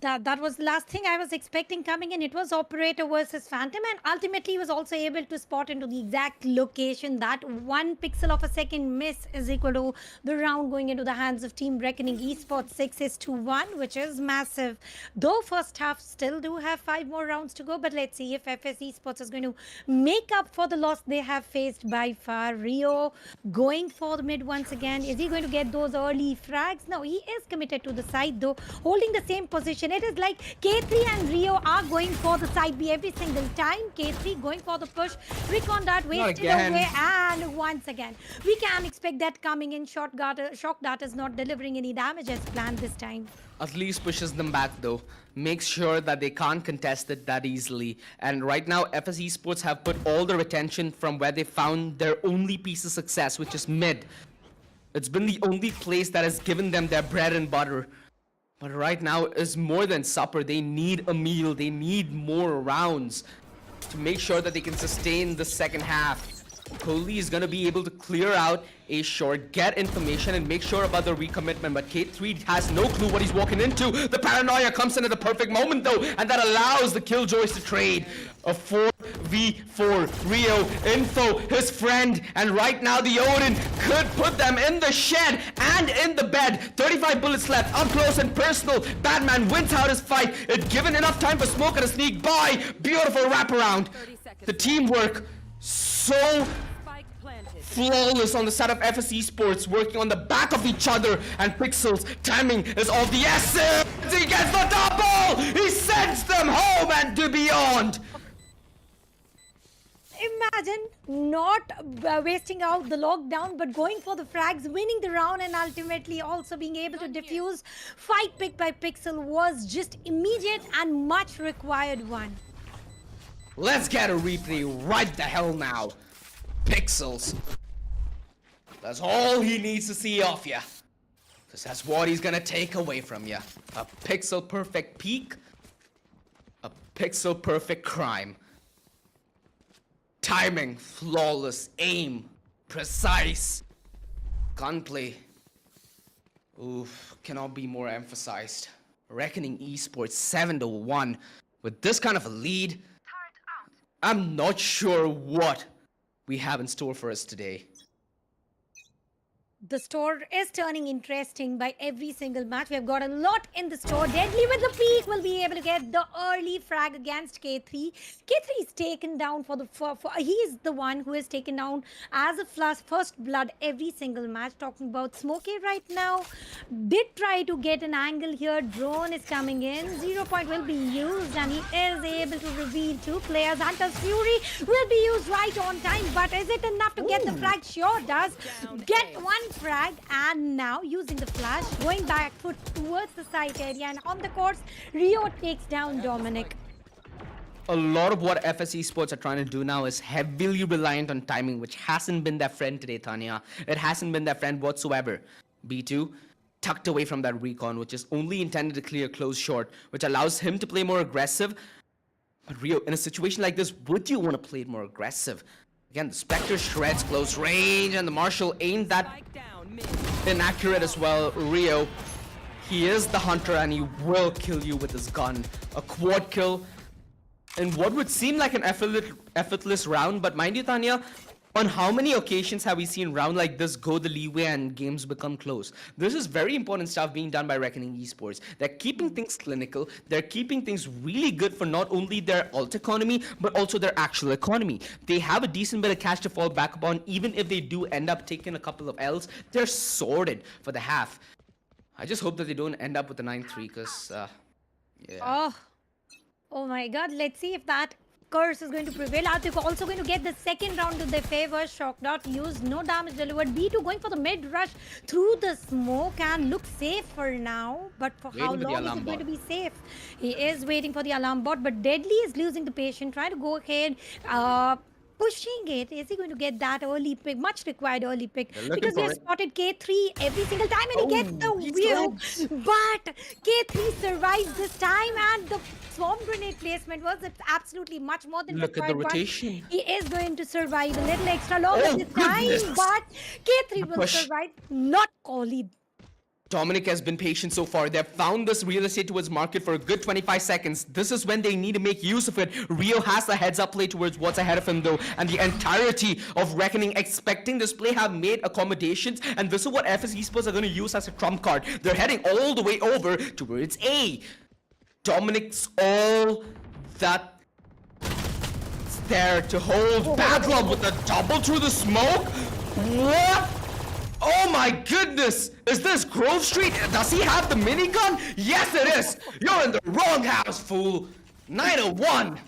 That was the last thing I was expecting coming in. It was Operator versus Phantom, and ultimately he was also able to spot into the exact location. That 1 pixel of a second miss is equal to the round going into the hands of Team Reckoning Esports 6-1, which is massive. Though first half still do have 5 more rounds to go, but let's see if FSE Sports is going to make up for the loss they have faced by far. Rio going for the mid once again. Is he going to get those early frags? No, he is committed to the side though, holding the same position. It is like K3 and Rio are going for the side B every single time. K3 going for the push. Recon Dart wasted away, and once again we can expect that coming in. Shock Dart is not delivering any damage as planned this time. At least pushes them back though. Makes sure that they can't contest it that easily. And right now FSE Sports have put all their attention from where they found their only piece of success, which is mid. It's been the only place that has given them their bread and butter. But right now is more than supper. They need a meal. They need more rounds to make sure that they can sustain the second half. Kohli is going to be able to clear out a short, get information, and make sure about the recommitment. But K3 has no clue what he's walking into. The paranoia comes in at the perfect moment though, and that allows the Killjoys to trade. A 4v4. Rio, info, his friend, and right now the Odin could put them in the shed and in the bed. 35 bullets left, up close and personal. Batman wins out his fight. It's given enough time for Smoke and a sneak by. Beautiful wraparound. The teamwork so flawless on the side of FSE Sports, working on the back of each other, and Pixels timing is of the essence. He gets the double. He sends them home and to beyond. Imagine not wasting out the lockdown, but going for the frags, winning the round, and ultimately also being able to defuse. Fight pick by Pixel was just immediate and much required one. Let's get a replay right the hell now. Pixels. That's all he needs to see off ya. Because that's what he's gonna take away from ya. A pixel perfect peak. A pixel perfect crime. Timing, flawless, aim, precise. Gunplay. Oof, cannot be more emphasized. Reckoning Esports 7-1. With this kind of a lead, I'm not sure what we have in store for us today. The store is turning interesting by every single match. We have got a lot in the store. Deadly with the peak will be able to get the early frag against K3. K3 is taken down he is the one who is taken down as a first blood every single match. Talking about Smokey right now. Did try to get an angle here. Drone is coming in. 0 point will be used, and he is able to reveal 2 players. Hunter's Fury will be used right on time, but is it enough to get the frag? Sure does. Get 1 frag, and now using the flash, going back foot towards the site area, and on the course, Rio takes down Dominic. A lot of what FSE Sports are trying to do now is heavily reliant on timing, which hasn't been their friend today, Tanya. It hasn't been their friend whatsoever. B2 tucked away from that recon, which is only intended to clear close short, which allows him to play more aggressive. But Rio, in a situation like this, would you want to play it more aggressive? Again, the Spectre shreds close range, and the Marshal ain't that inaccurate as well. Rio, he is the hunter, and he will kill you with his gun. A quad kill in what would seem like an effortless round, but mind you, Tanya, On how many occasions have we seen round like this go the leeway and games become close? This is very important stuff being done by Reckoning Esports. They're keeping things clinical. They're keeping things really good for not only their alt economy, but also their actual economy. They have a decent bit of cash to fall back upon. Even if they do end up taking a couple of L's, they're sorted for the half. I just hope that they don't end up with a 9-3 because, yeah. Oh my god, let's see if that curse is going to prevail. Are they also going to get the second round to their favor? Shock dot used, no damage delivered. B2 going for the mid rush through the smoke and looks safe for now. But for how long is it going to be safe? He is waiting for the alarm bot, but Deadly is losing the patient, trying to go ahead. Pushing it. Is he going to get that early pick? Much required early pick. Because we have spotted K3 every single time and he gets the wheel. But K3 survives this time and the swarm grenade placement was absolutely much more than Look at the rotation. He is going to survive a little extra longer this time, but K3 will survive. Not Kohli. Dominic has been patient so far. They've found this real estate towards market for a good 25 seconds. This is when they need to make use of it. Rio has the heads up play towards what's ahead of him though. And the entirety of Reckoning expecting this play have made accommodations. And this is what FSE Sports are going to use as a trump card. They're heading all the way over towards A. Dominic's all that there to hold. Bad luck with a double through the smoke. What? Oh my goodness! Is this Grove Street? Does he have the minigun? Yes, it is! You're in the wrong house, fool! 901!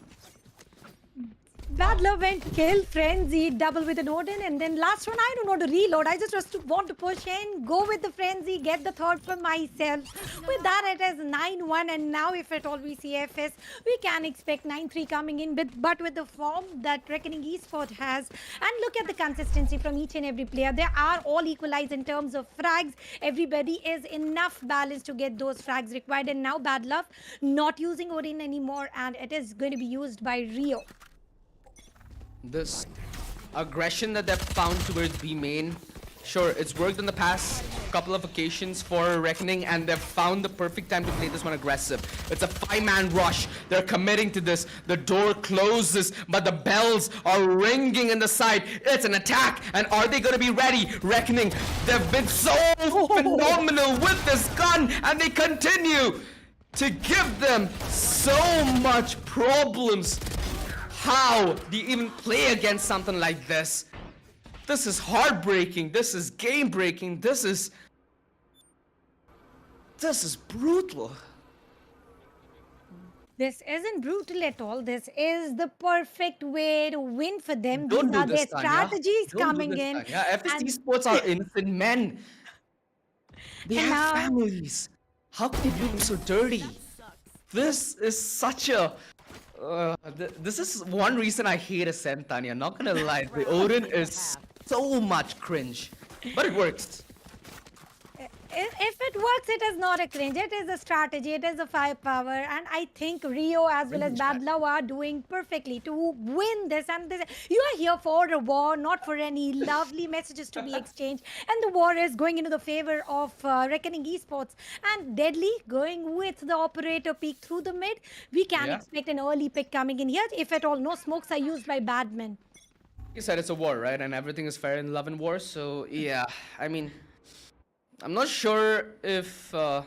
Bad Love went kill Frenzy, double with an Odin, and then last one, I don't know to reload. I just want to push in, go with the Frenzy, get the third for myself. With that, it is 9-1, and now if at all we see FS, we can expect 9-3 coming in, but with the form that Reckoning Esports has. And look at the consistency from each and every player. They are all equalized in terms of frags. Everybody is enough balance to get those frags required, and now Bad Love not using Odin anymore, and it is going to be used by Rio. This aggression that they've found towards B main, sure, it's worked on the past couple of occasions for Reckoning, and they've found the perfect time to play this one aggressive. It's a 5-man rush. They're committing to this. The door closes, but the bells are ringing in the side. It's an attack, and are they going to be ready? Reckoning, they've been so phenomenal with this gun, and they continue to give them so much problems. How do you even play against something like this? This is heartbreaking. This is game breaking. This is brutal. This isn't brutal at all. This is the perfect way to win for them. Don't These are do their this, Tanya. strategies Don't do coming this, in. Tanya. FSE Sports are innocent men. They have families. How can you do them so dirty? This is such a... this is one reason I hate Ascent, Tanya. Not gonna lie, the Odin is so much cringe, but it works. If it works, it is not a cringe. It is a strategy. It is a firepower, and I think Rio as well as Bad Love are doing perfectly to win this. And this, you are here for a war, not for any lovely messages to be exchanged. And the war is going into the favor of Reckoning Esports. And Deadly going with the operator peek through the mid. We can expect an early pick coming in here. If at all, no smokes are used by Badman. You said it's a war, right? And everything is fair in love and war. So yeah, I mean, I'm not sure if a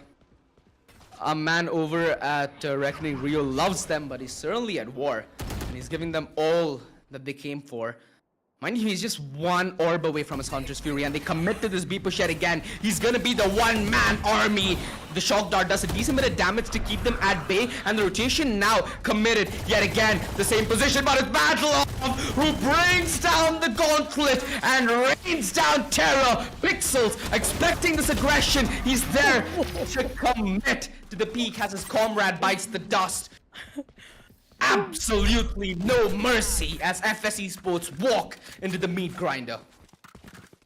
man over at Reckoning Rio loves them, but he's certainly at war. And he's giving them all that they came for. Mind you, he's just one orb away from his Hunter's Fury, and they commit to this B push yet again. He's gonna be the one-man army. The Shock Dart does a decent bit of damage to keep them at bay, and the rotation now committed yet again. The same position, but it's Bad Love who brings down the Gauntlet and rains down terror. Pixels expecting this aggression. He's there to commit to the peak as his comrade bites the dust. Absolutely no mercy as FSE Sports walk into the meat grinder.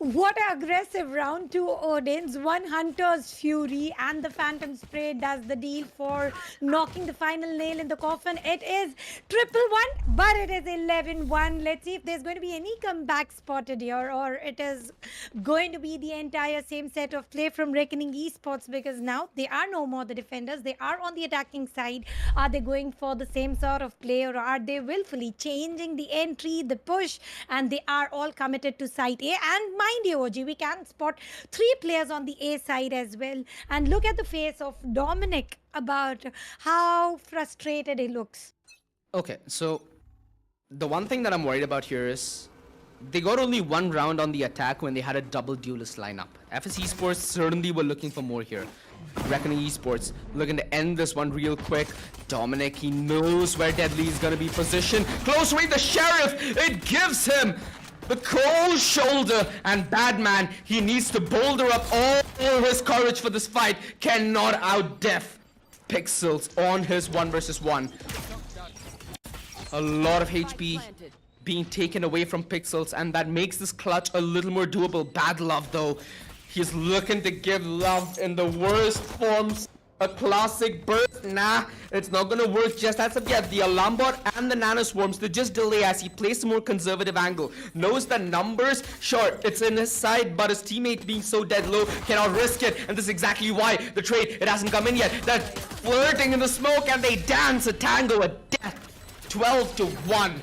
What an aggressive round. Two Odins, one Hunter's Fury, and the Phantom Spray does the deal for knocking the final nail in the coffin. It is 1-1, but it is 11-1. Let's see if there's going to be any comeback spotted here, or it is going to be the entire same set of play from Reckoning Esports, because now they are no more the defenders. They are on the attacking side. Are they going for the same sort of play, or are they willfully changing the entry, the push, and they are all committed to side A? And mind you, OG, we can spot 3 players on the A side as well. And look at the face of Dominic about how frustrated he looks. Okay, so the one thing that I'm worried about here is they got only one round on the attack when they had a double duelist lineup. FSE Sports certainly were looking for more here. Reckoning Esports looking to end this one real quick. Dominic, he knows where Deadly is going to be positioned. Close range, the Sheriff, it gives him the cold shoulder, and Badman, he needs to boulder up all his courage for this fight. Cannot out-def Pixels on his 1 versus 1. A lot of HP being taken away from Pixels, and that makes this clutch a little more doable. Bad Love though, he's looking to give love in the worst forms. A classic burst, nah, it's not gonna work just as of yet. The alarm bot and the nano swarms, they just delay as he plays a more conservative angle. Knows the numbers, sure, it's in his side, but his teammate being so dead low cannot risk it, and this is exactly why the trade, it hasn't come in yet. They're flirting in the smoke and they dance a tango at death. 12-1.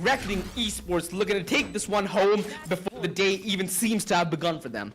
Reckoning Esports looking to take this one home before the day even seems to have begun for them.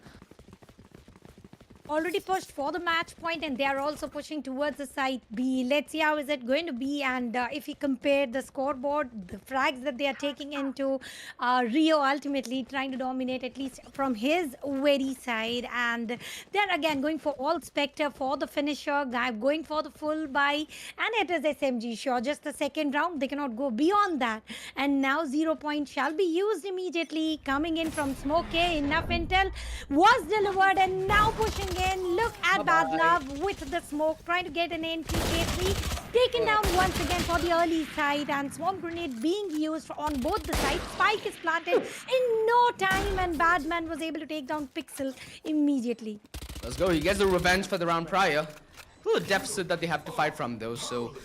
Already pushed for the match point, and they are also pushing towards the side B. Let's see how is it going to be, and if we compare the scoreboard, the frags that they are taking into Rio ultimately trying to dominate at least from his very side, and they're again going for all Spectre for the finisher, guy going for the full buy, and it is SMG. Sure, just the second round, they cannot go beyond that, and now 0 point shall be used immediately. Coming in from Smoke A, enough intel was delivered, and now pushing in. Look at Bad Love with the smoke, trying to get an entry. K3 taken down once again for the early side, and Swarm Grenade being used on both the sides. Spike is planted in no time, and Badman was able to take down Pixel immediately. Let's go, he gets the revenge for the round prior. A little deficit that they have to fight from though, so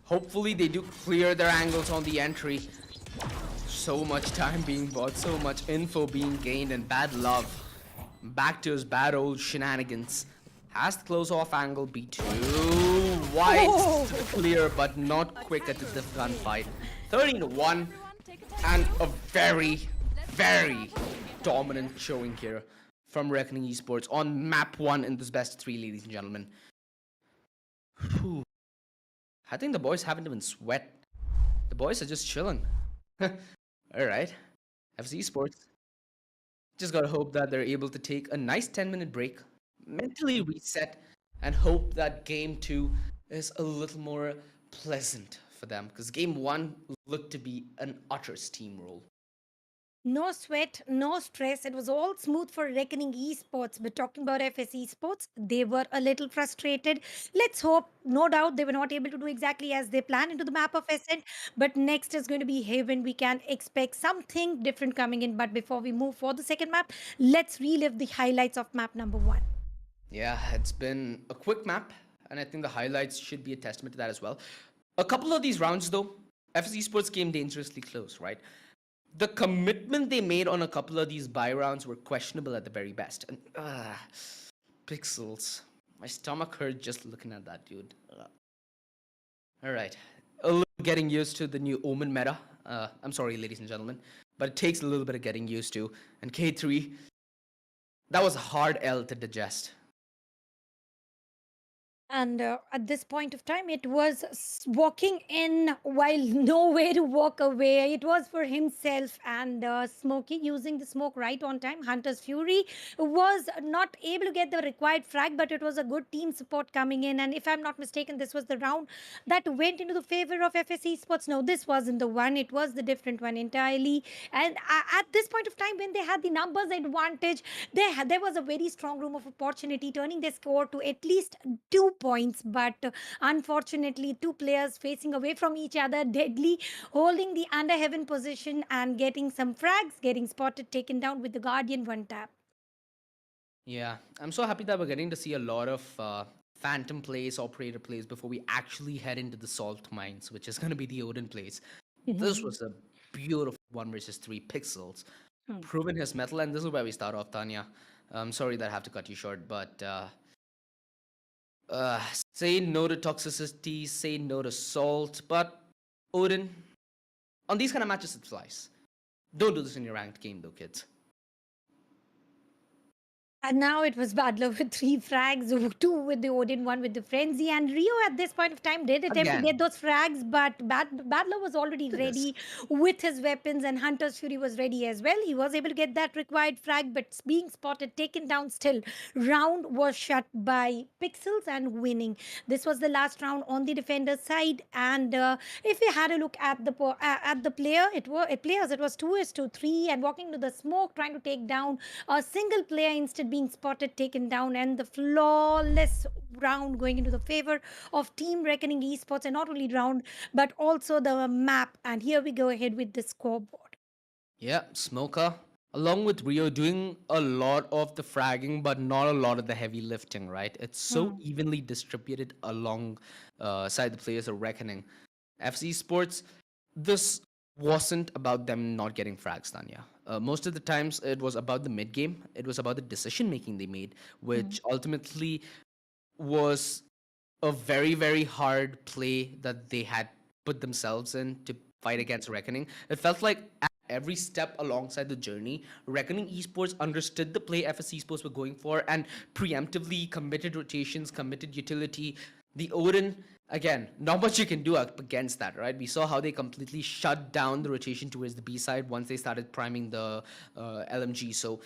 hopefully they do clear their angles on the entry. So much time being bought, so much info being gained, and Bad Love back to his bad old shenanigans. Has the close off angle, B2 wide to the clear, but not quick at the gunfight. 13-1, and a very, very dominant showing here from Reckoning Esports on map 1 in this best 3, ladies and gentlemen. Whew. I think the boys haven't even sweat. The boys are just chilling. Alright, FSE Sports. Just gotta hope that they're able to take a nice 10-minute break, mentally reset, and hope that game 2 is a little more pleasant for them, because game 1 looked to be an utter steamroll. No sweat, no stress. It was all smooth for Reckoning Esports. But talking about FSE Sports, they were a little frustrated. Let's hope, no doubt, they were not able to do exactly as they planned into the map of Ascent. But next is going to be Haven. We can expect something different coming in. But before we move for the second map, let's relive the highlights of map number 1. Yeah, it's been a quick map, and I think the highlights should be a testament to that as well. A couple of these rounds, though, FSE Sports came dangerously close, right? The commitment they made on a couple of these buy rounds were questionable at the very best. And Pixels, my stomach hurt just looking at that, dude. Alright, a little getting used to the new Omen meta. I'm sorry, ladies and gentlemen, but it takes a little bit of getting used to. And K3, that was a hard L to digest. And at this point of time, it was walking in while nowhere to walk away. It was for himself, and Smokey using the smoke right on time. Hunter's Fury was not able to get the required frag, but it was a good team support coming in. And if I'm not mistaken, this was the round that went into the favor of FSE Sports. No, this wasn't the one. It was the different one entirely. And at this point of time, when they had the numbers advantage, there was a very strong room of opportunity, turning their score to at least 2 points. But unfortunately, two players facing away from each other, deadly, holding the under heaven position and getting some frags, getting spotted, taken down with the Guardian one tap. Yeah, I'm so happy that we're getting to see a lot of phantom plays, operator plays before we actually head into the salt mines, which is going to be the Odin plays. This was a beautiful 1 versus 3 pixels, proven his metal, and this is where we start off, Tanya. I'm sorry that I have to cut you short, but say no to toxicity, say no to salt, but Odin, on these kind of matches, it flies. Don't do this in your ranked game, though, kids. And now it was Badler with 3 frags, 2 with the Odin, 1 with the Frenzy. And Rio at this point of time did attempt to Again. get those frags, but Badler was already Look at this. ready with his weapons, and Hunter's Fury was ready as well. He was able to get that required frag, but being spotted, taken down still. Round was shut by Pixels and winning. This was the last round on the defender's side. And if we had a look at the player, it was 2-3, and walking to the smoke, trying to take down a single player, instead being spotted, taken down, and the flawless round going into the favor of Team Reckoning Esports, and not only round but also the map. And here we go ahead with the scoreboard. Yeah, Smoker, along with Rio, doing a lot of the fragging, but not a lot of the heavy lifting, right? It's so evenly distributed alongside the players of Reckoning. FSE Sports, this wasn't about them not getting frags, Tanya. Most of the times, it was about the mid game. It was about the decision making they made, which ultimately was a very, very hard play that they had put themselves in to fight against Reckoning. It felt like at every step alongside the journey, Reckoning Esports understood the play FSE Sports were going for and preemptively committed rotations, committed utility. The Odin, again, not much you can do up against that, right? We saw how they completely shut down the rotation towards the B side once they started priming the LMG. So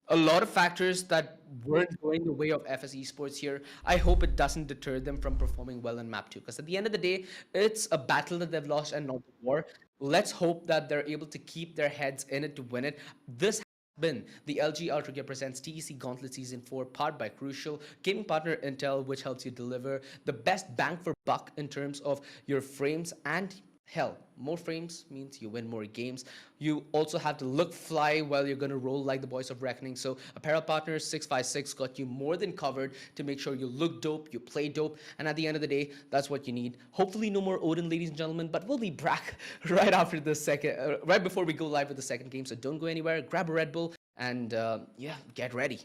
a lot of factors that weren't going the way of FSE Sports here. I hope it doesn't deter them from performing well in map 2, because at the end of the day, it's a battle that they've lost and not a war. Let's hope that they're able to keep their heads in it to win it. This has been the LG Ultragear presents TEC Gauntlet Season 4, powered by Crucial, Gaming Partner Intel, which helps you deliver the best bang for buck in terms of your frames, and hell, more frames means you win more games. You also have to look fly while you're going to roll like the boys of Reckoning. So apparel partners 656 got you more than covered to make sure you look dope, you play dope, and at the end of the day, that's what you need. Hopefully no more Odin, ladies and gentlemen, but we'll be back right after the right before we go live with the second game. So don't go anywhere, grab a Red Bull, and yeah, get ready.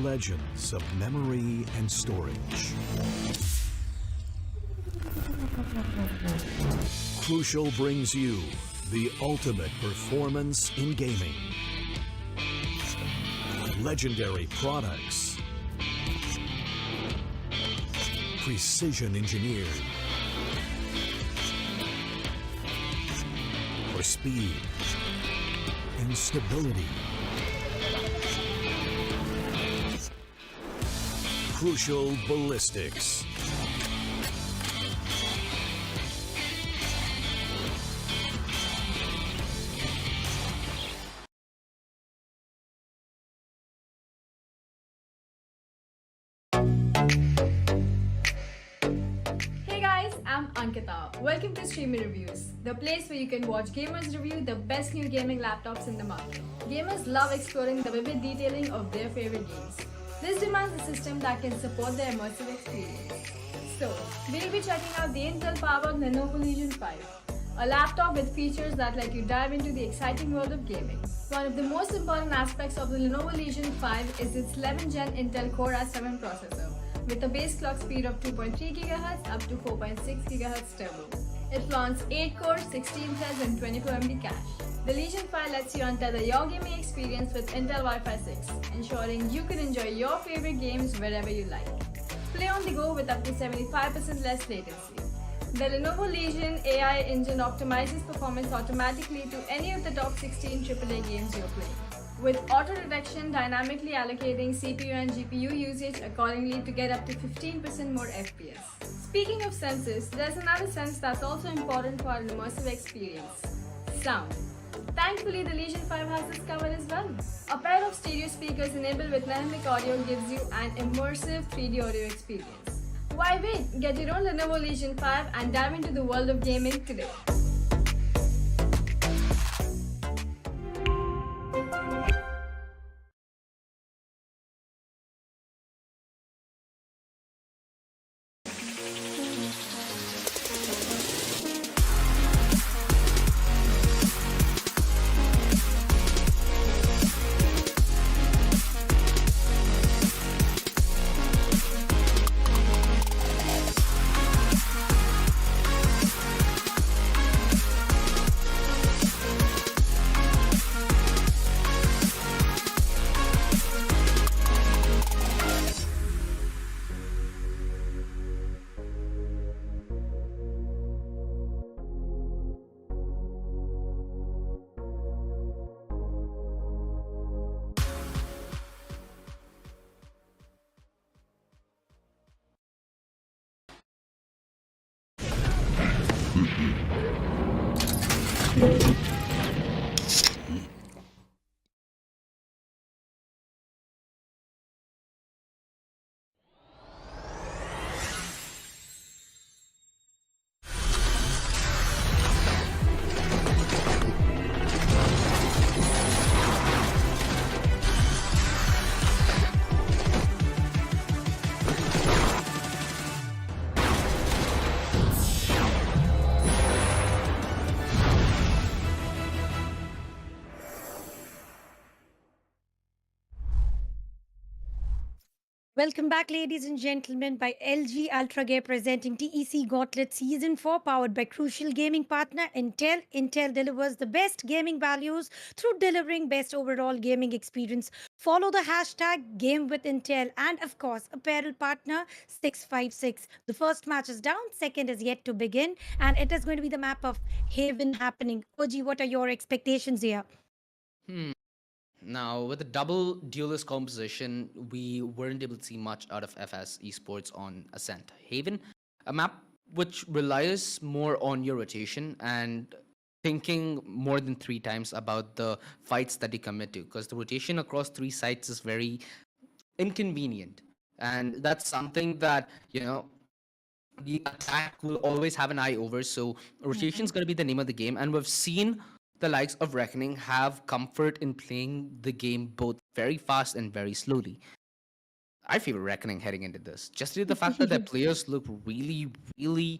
legends of memory and storage. Crucial brings you the ultimate performance in gaming. Legendary products. Precision engineered. For speed and stability. Crucial ballistics. Hey guys, I'm Ankita. Welcome to Streamer Reviews, the place where you can watch gamers review the best new gaming laptops in the market. Gamers love exploring the vivid detailing of their favorite games. This demands a system that can support their immersive experience. So, we'll be checking out the Intel-powered Lenovo Legion 5, a laptop with features that let you dive into the exciting world of gaming. One of the most important aspects of the Lenovo Legion 5 is its 11th Gen Intel Core i7 processor, with a base clock speed of 2.3 GHz up to 4.6 GHz turbo. It flaunts 8 cores, 16 threads and 24 MB cache. The Legion 5 lets you untether your gaming experience with Intel Wi-Fi 6, ensuring you can enjoy your favorite games wherever you like. Play on the go with up to 75% less latency. The Lenovo Legion AI engine optimizes performance automatically to any of the top 16 AAA games you're playing, with auto detection dynamically allocating CPU and GPU usage accordingly to get up to 15% more FPS. Speaking of senses, there's another sense that's also important for an immersive experience: sound. Thankfully, the Legion 5 has this covered as well. A pair of stereo speakers enabled with dynamic audio gives you an immersive 3D audio experience. Why wait? Get your own Lenovo Legion 5 and dive into the world of gaming today. Welcome back, ladies and gentlemen, by LG Ultragear presenting TEC Gauntlet Season 4, powered by Crucial Gaming Partner Intel. Intel delivers the best gaming values through delivering best overall gaming experience. Follow the hashtag Game with Intel and, of course, apparel partner 656. The first match is down, second is yet to begin, and it is going to be the map of Haven happening. Oji, what are your expectations here? Now, with the double duelist composition, we weren't able to see much out of FSE Sports on Ascent. Haven, a map which relies more on your rotation and thinking more than 3 times about the fights that you commit to, because the rotation across 3 sites is very inconvenient. And that's something that, the attack will always have an eye over. So rotation is going to be the name of the game. And we've seen the likes of Reckoning have comfort in playing the game both very fast and very slowly. I feel Reckoning heading into this. Just due to the fact that their players look really, really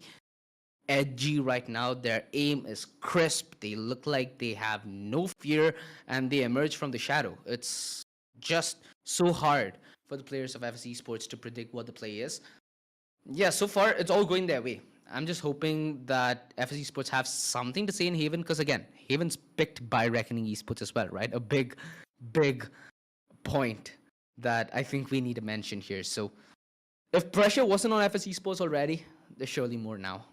edgy right now. Their aim is crisp. They look like they have no fear and they emerge from the shadow. It's just so hard for the players of FSE Sports to predict what the play is. Yeah, so far it's all going their way. I'm just hoping that FSE Sports have something to say in Haven, because again, Haven's picked by Reckoning Esports as well, right? A big point that I think we need to mention here. So if pressure wasn't on FSE Sports already, there's surely more now.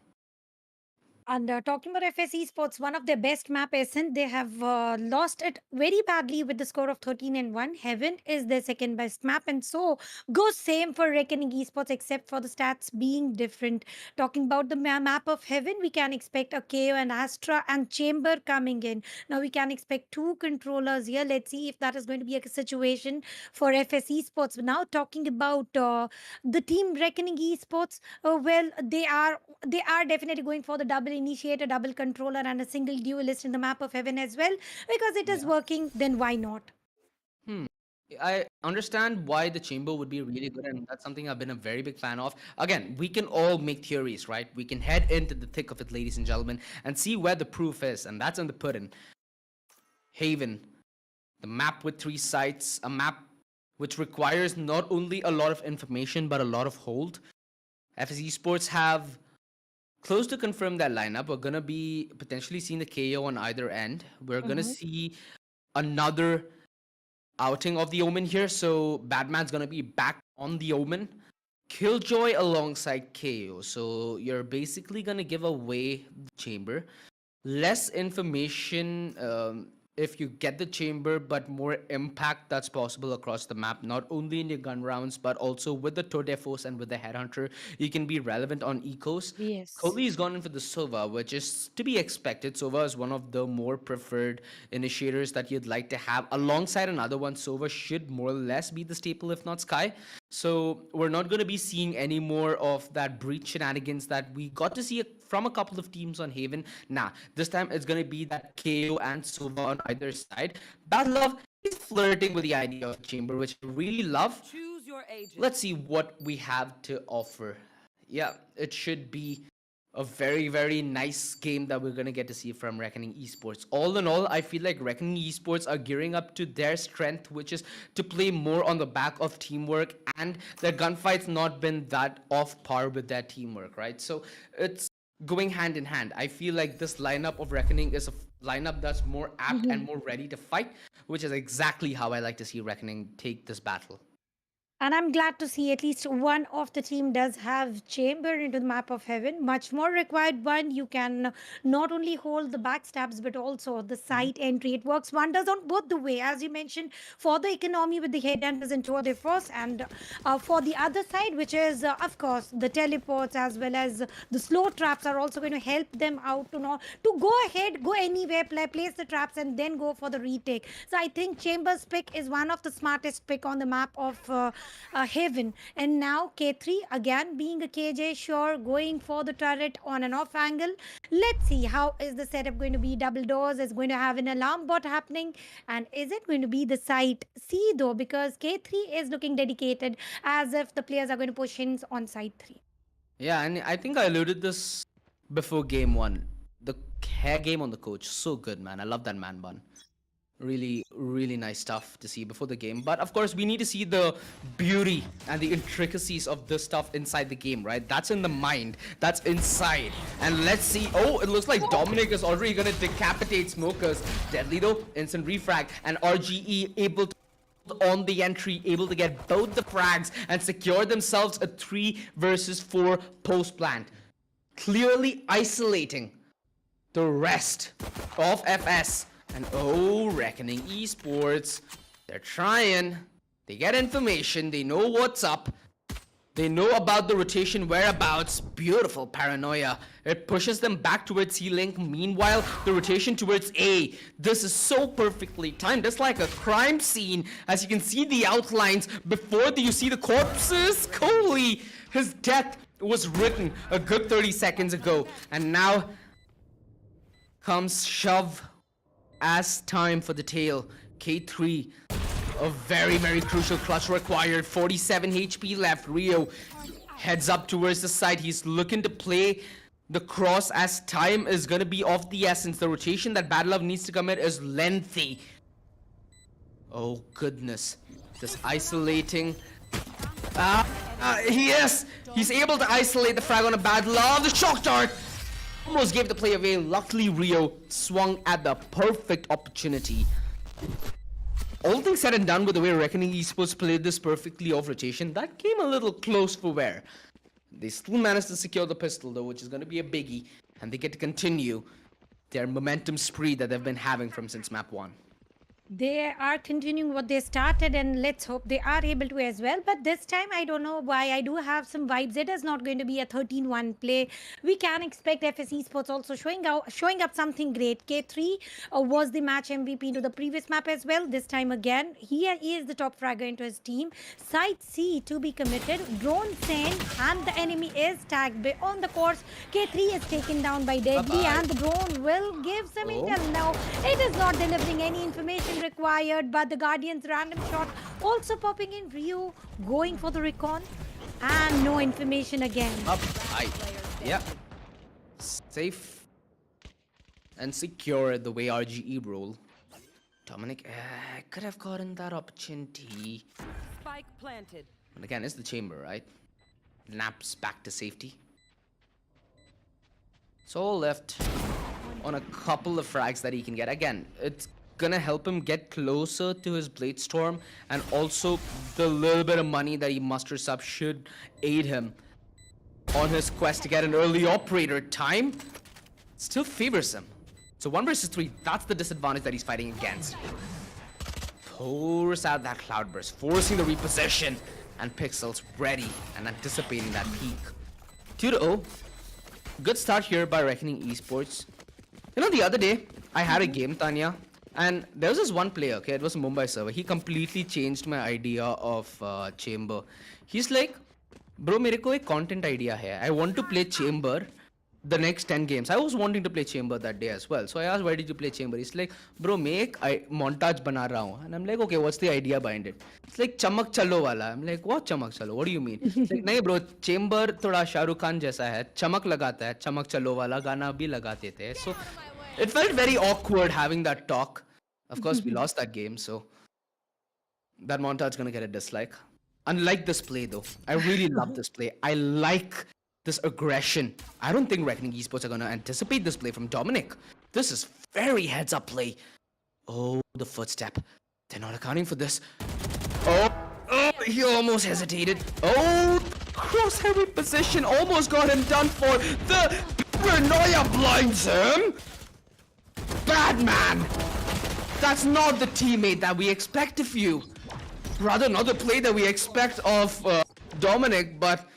And talking about FSE Sports, one of their best map isn't. They have lost it very badly with the score of 13-1. Heaven is their second best map, and so goes same for Reckoning Esports, except for the stats being different. Talking about the map of Heaven, we can expect a KO and Astra and Chamber coming in. Now we can expect two controllers here. Let's see if that is going to be a situation for FSE Sports. Now talking about the team Reckoning Esports, well, they are definitely going for the double initiator, double controller, and a single duelist in the map of Heaven as well, because it is working. Then why not? I understand why the chamber would be really good, and that's something I've been a very big fan of. Again, we can all make theories, right? We can head into the thick of it, ladies and gentlemen, and see where the proof is, and that's in the pudding. Haven, the map with 3 sites, a map which requires not only a lot of information but a lot of hold. FSE Sports have close to confirm that lineup. We're going to be potentially seeing the KO on either end. We're going to see another outing of the Omen here. So Batman's going to be back on the Omen. Killjoy alongside KO. So you're basically going to give away the chamber. Less information if you get the chamber, but more impact that's possible across the map, not only in your gun rounds, but also with the Tour de Force and with the Headhunter. You can be relevant on ecos. Yes. Kohli's gone in for the Sova, which is to be expected. Sova is one of the more preferred initiators that you'd like to have. Alongside another one, Sova should more or less be the staple, if not Sky. So we're not going to be seeing any more of that breach shenanigans that we got to see from a couple of teams on Haven. Nah, this time it's going to be that KO and Sova on either side. Bad Love is flirting with the idea of chamber, which I really love. Choose your agent. Let's see what we have to offer. Yeah, it should be a very, very nice game that we're going to get to see from Reckoning Esports. All in all, I feel like Reckoning Esports are gearing up to their strength, which is to play more on the back of teamwork, and their gunfights not been that off par with their teamwork, right? So it's going hand in hand. I feel like this lineup of Reckoning is a lineup that's more apt and more ready to fight, which is exactly how I like to see Reckoning take this battle. And I'm glad to see at least one of the team does have chamber into the map of Heaven. Much more required one. You can not only hold the backstabs, but also the side entry. It works wonders on both the way. As you mentioned, for the economy with the headhunters and Tour de Force, and for the other side, which is, of course, the teleports as well as the slow traps are also going to help them out to go ahead, go anywhere, place the traps, and then go for the retake. So I think Chamber's pick is one of the smartest pick on the map of Haven. And now K3 again being a KJ, sure, going for the turret on and off angle. Let's see how is the setup going to be. Double doors is going to have an alarm bot happening, and is it going to be the site C though, because K3 is looking dedicated as if the players are going to push in on site 3. Yeah, and I think I alluded this before game 1. The hair game on the coach, so good, man. I love that man bun. Really, really nice stuff to see before the game. But of course, we need to see the beauty and the intricacies of this stuff inside the game, right? That's in the mind. That's inside. And let's see. Oh, it looks like Dominic is already going to decapitate Smokers. Deadly though, instant refrag. And RGE able to on the entry, able to get both the frags and secure themselves a 3 versus 4 post plant. Clearly isolating the rest of FS. And oh, Reckoning Esports, they're trying. They get information. They know what's up. They know about the rotation whereabouts. Beautiful paranoia. It pushes them back towards C-Link. Meanwhile, the rotation towards A. This is so perfectly timed. It's like a crime scene. As you can see the outlines before you see the corpses. Holy, his death was written a good 30 seconds ago. And now comes shove as time for the tail. K3, a very, very crucial clutch required. 47 HP left. Rio heads up towards the side. He's looking to play the cross as time is going to be of the essence. The rotation that Bad Love needs to commit is lengthy. Oh, goodness. Just isolating He is! He's able to isolate the frag on a bad love. The shock dart almost gave the play away. Luckily, Rio swung at the perfect opportunity. All things said and done with the way Reckoning Esports played this perfectly off rotation, that came a little close for wear. They still managed to secure the pistol though, which is going to be a biggie, and they get to continue their momentum spree that they've been having from since map 1. They are continuing what they started, and let's hope they are able to as well. But this time, I don't know why, I do have some vibes. It is not going to be a 13-1 play. We can expect FSE Sports also showing up something great. K3 was the match MVP to the previous map as well. This time again, he is the top fragger into his team. Site C to be committed. Drone sent, and the enemy is tagged on the course. K3 is taken down by Deadly, and the drone will give some intel. Now, it is not delivering any information required, but the Guardian's random shot also popping in. Rio going for the recon, and no information again. Up high. Yep. Safe and secure the way RGE roll. Dominic could have gotten that opportunity. Spike planted. And again, it's the chamber, right? Naps back to safety. It's all left on a couple of frags that he can get. Again, it's gonna help him get closer to his Blade Storm, and also the little bit of money that he musters up should aid him on his quest to get an early operator. Time still favors him. So 1 versus 3, that's the disadvantage that he's fighting against. Pours out that Cloudburst, forcing the repossession, and Pixels ready and anticipating that peak. 2-0. Good start here by Reckoning Esports. You know, the other day, I had a game, Tanya, and there was this one player, okay, it was a Mumbai server. He completely changed my idea of Chamber. He's like, bro, मेरे को एक content idea है. I want to play Chamber the next 10 games. I was wanting to play Chamber that day as well. So I asked, why did you play Chamber? He's like, bro, मैं एक montage बना रहा हूँ. And I'm like, okay, what's the idea behind it? It's like चमक चलो वाला. I'm like, what चमक चलो? What do you mean? It's like, नहीं bro, Chamber थोड़ा शाहरुख खान जैसा है. चमक लगाता है. चमक चलो वाला गाना भी लगाते थे. So it felt very awkward having that talk. Of course, we lost that game, so that montage is gonna get a dislike. Unlike this play, though, I really love this play. I like this aggression. I don't think Reckoning Esports are gonna anticipate this play from Dominic. This is very heads-up play. Oh, the footstep. They're not accounting for this. Oh, he almost hesitated. Oh, crosshair position almost got him done for. The paranoia blinds him. Bad man. That's not the teammate that we expect of you. Rather, not the play that we expect of Dominic, but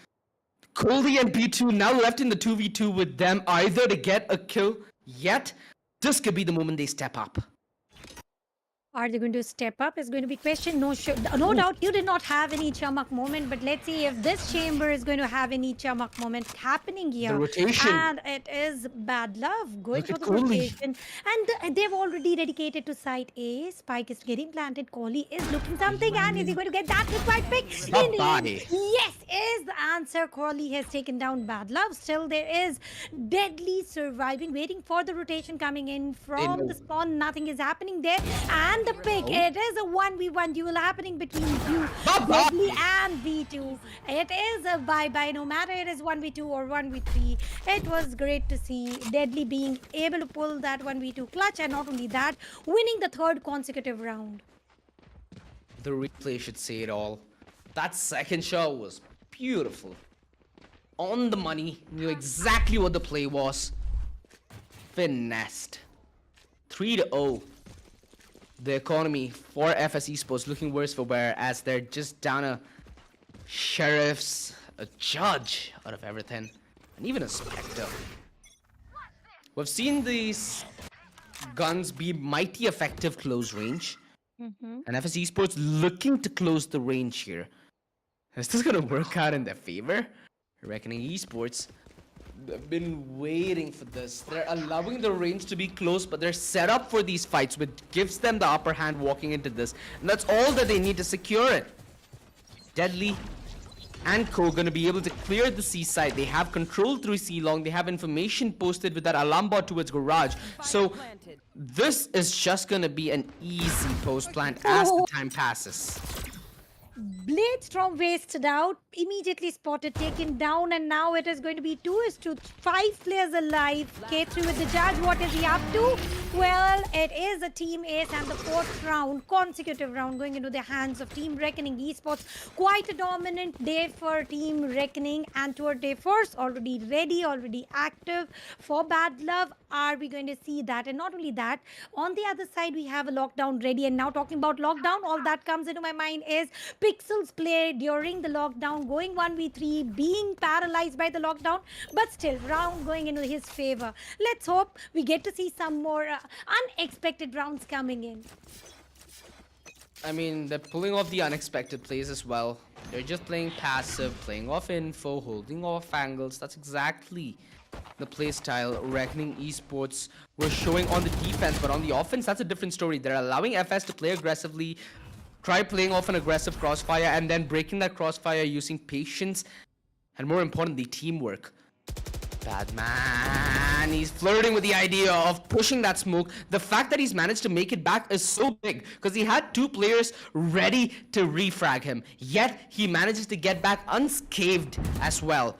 Coley and B2 now left in the 2v2 with them, either to get a kill yet. This could be the moment they step up. Are they going to step up is going to be question. No doubt you did not have any Chamak moment, but let's see if this chamber is going to have any Chamak moment happening here. The rotation. And it is bad love going Look for at the Kohli. rotation. And they've already dedicated to site A. Spike is getting planted. Kohli is looking something, and is he going to get that required pick? In the end, yes, is the answer. Kohli has taken down bad love. Still, there is Deadly surviving, waiting for the rotation coming in from the spawn. Nothing is happening there. And the pick. It is a 1v1 duel happening between you, Deadly and V2. It is a bye-bye, no matter it is 1v2 or 1v3. It was great to see Deadly being able to pull that 1v2 clutch, and not only that, winning the 3rd consecutive round. The replay should say it all. That second shot was beautiful. On the money, knew exactly what the play was. Finessed. 3-0. The economy for FSE Sports looking worse for wear, as they're just down a sheriffs, a judge out of everything, and even a spectre. We've seen these guns be mighty effective close range, and FSE Sports looking to close the range here. Is this gonna work out in their favor? Reckoning Esports, they've been waiting for this. They're allowing the range to be close, but they're set up for these fights, which gives them the upper hand walking into this. And that's all that they need to secure it. Deadly and Co gonna be able to clear the C side. They have control through C long. They have information posted with that alarm bot towards garage. So this is just gonna be an easy post plant as the time passes. Blades from wasted out, immediately spotted, taken down, and now it is going to be 2-5 players alive. K3 with the judge, what is he up to? Well, it is a team ace and the fourth round, consecutive round, going into the hands of Team Reckoning Esports. Quite a dominant day for Team Reckoning, and toward day first, already ready, already active for Bad Love. Are we going to see that? And not only that, on the other side, we have a lockdown ready. And now talking about lockdown, all that comes into my mind is Pixel's play during the lockdown, going 1v3, being paralyzed by the lockdown, but still round going into his favor. Let's hope we get to see some more unexpected rounds coming in. I mean, they're pulling off the unexpected plays as well. They're just playing passive, playing off info, holding off angles. That's exactly the play style Reckoning Esports were showing on the defense, but on the offense, that's a different story. They're allowing FS to play aggressively, try playing off an aggressive crossfire, and then breaking that crossfire using patience and, more importantly, teamwork. Bad man, he's flirting with the idea of pushing that smoke. The fact that he's managed to make it back is so big because he had two players ready to refrag him, yet he manages to get back unscathed as well.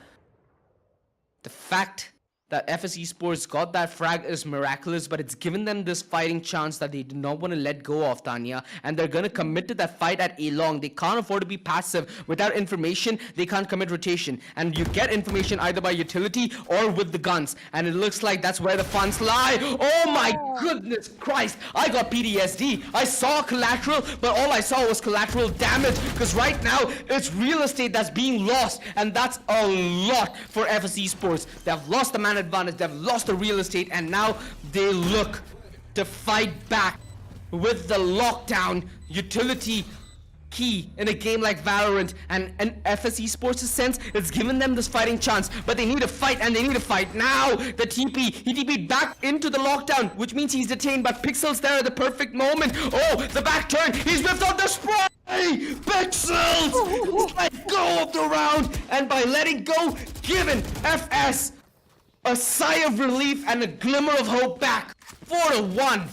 The fact that FSE Sports got that frag is miraculous, but it's given them this fighting chance that they do not want to let go of, Tanya, and they're going to commit to that fight at A-long. They can't afford to be passive. Without information, they can't commit rotation, and you get information either by utility or with the guns, and it looks like that's where the funds lie. Oh my goodness Christ, I got PTSD. I saw collateral, but all I saw was collateral damage, because right now it's real estate that's being lost, and that's a lot for FSE Sports. They've lost the man advantage, they've lost the real estate, and now they look to fight back with the lockdown utility key in a game like Valorant, and FSE Sports' sense, it's given them this fighting chance, but they need to fight, and they need to fight now. The TP, he TP'd back into the lockdown, which means he's detained, but Pixel's there at the perfect moment. Oh, the back turn, he's whipped out the spray! Pixels! Let go of the round, and by letting go, given FS a sigh of relief and a glimmer of hope back. 4-1.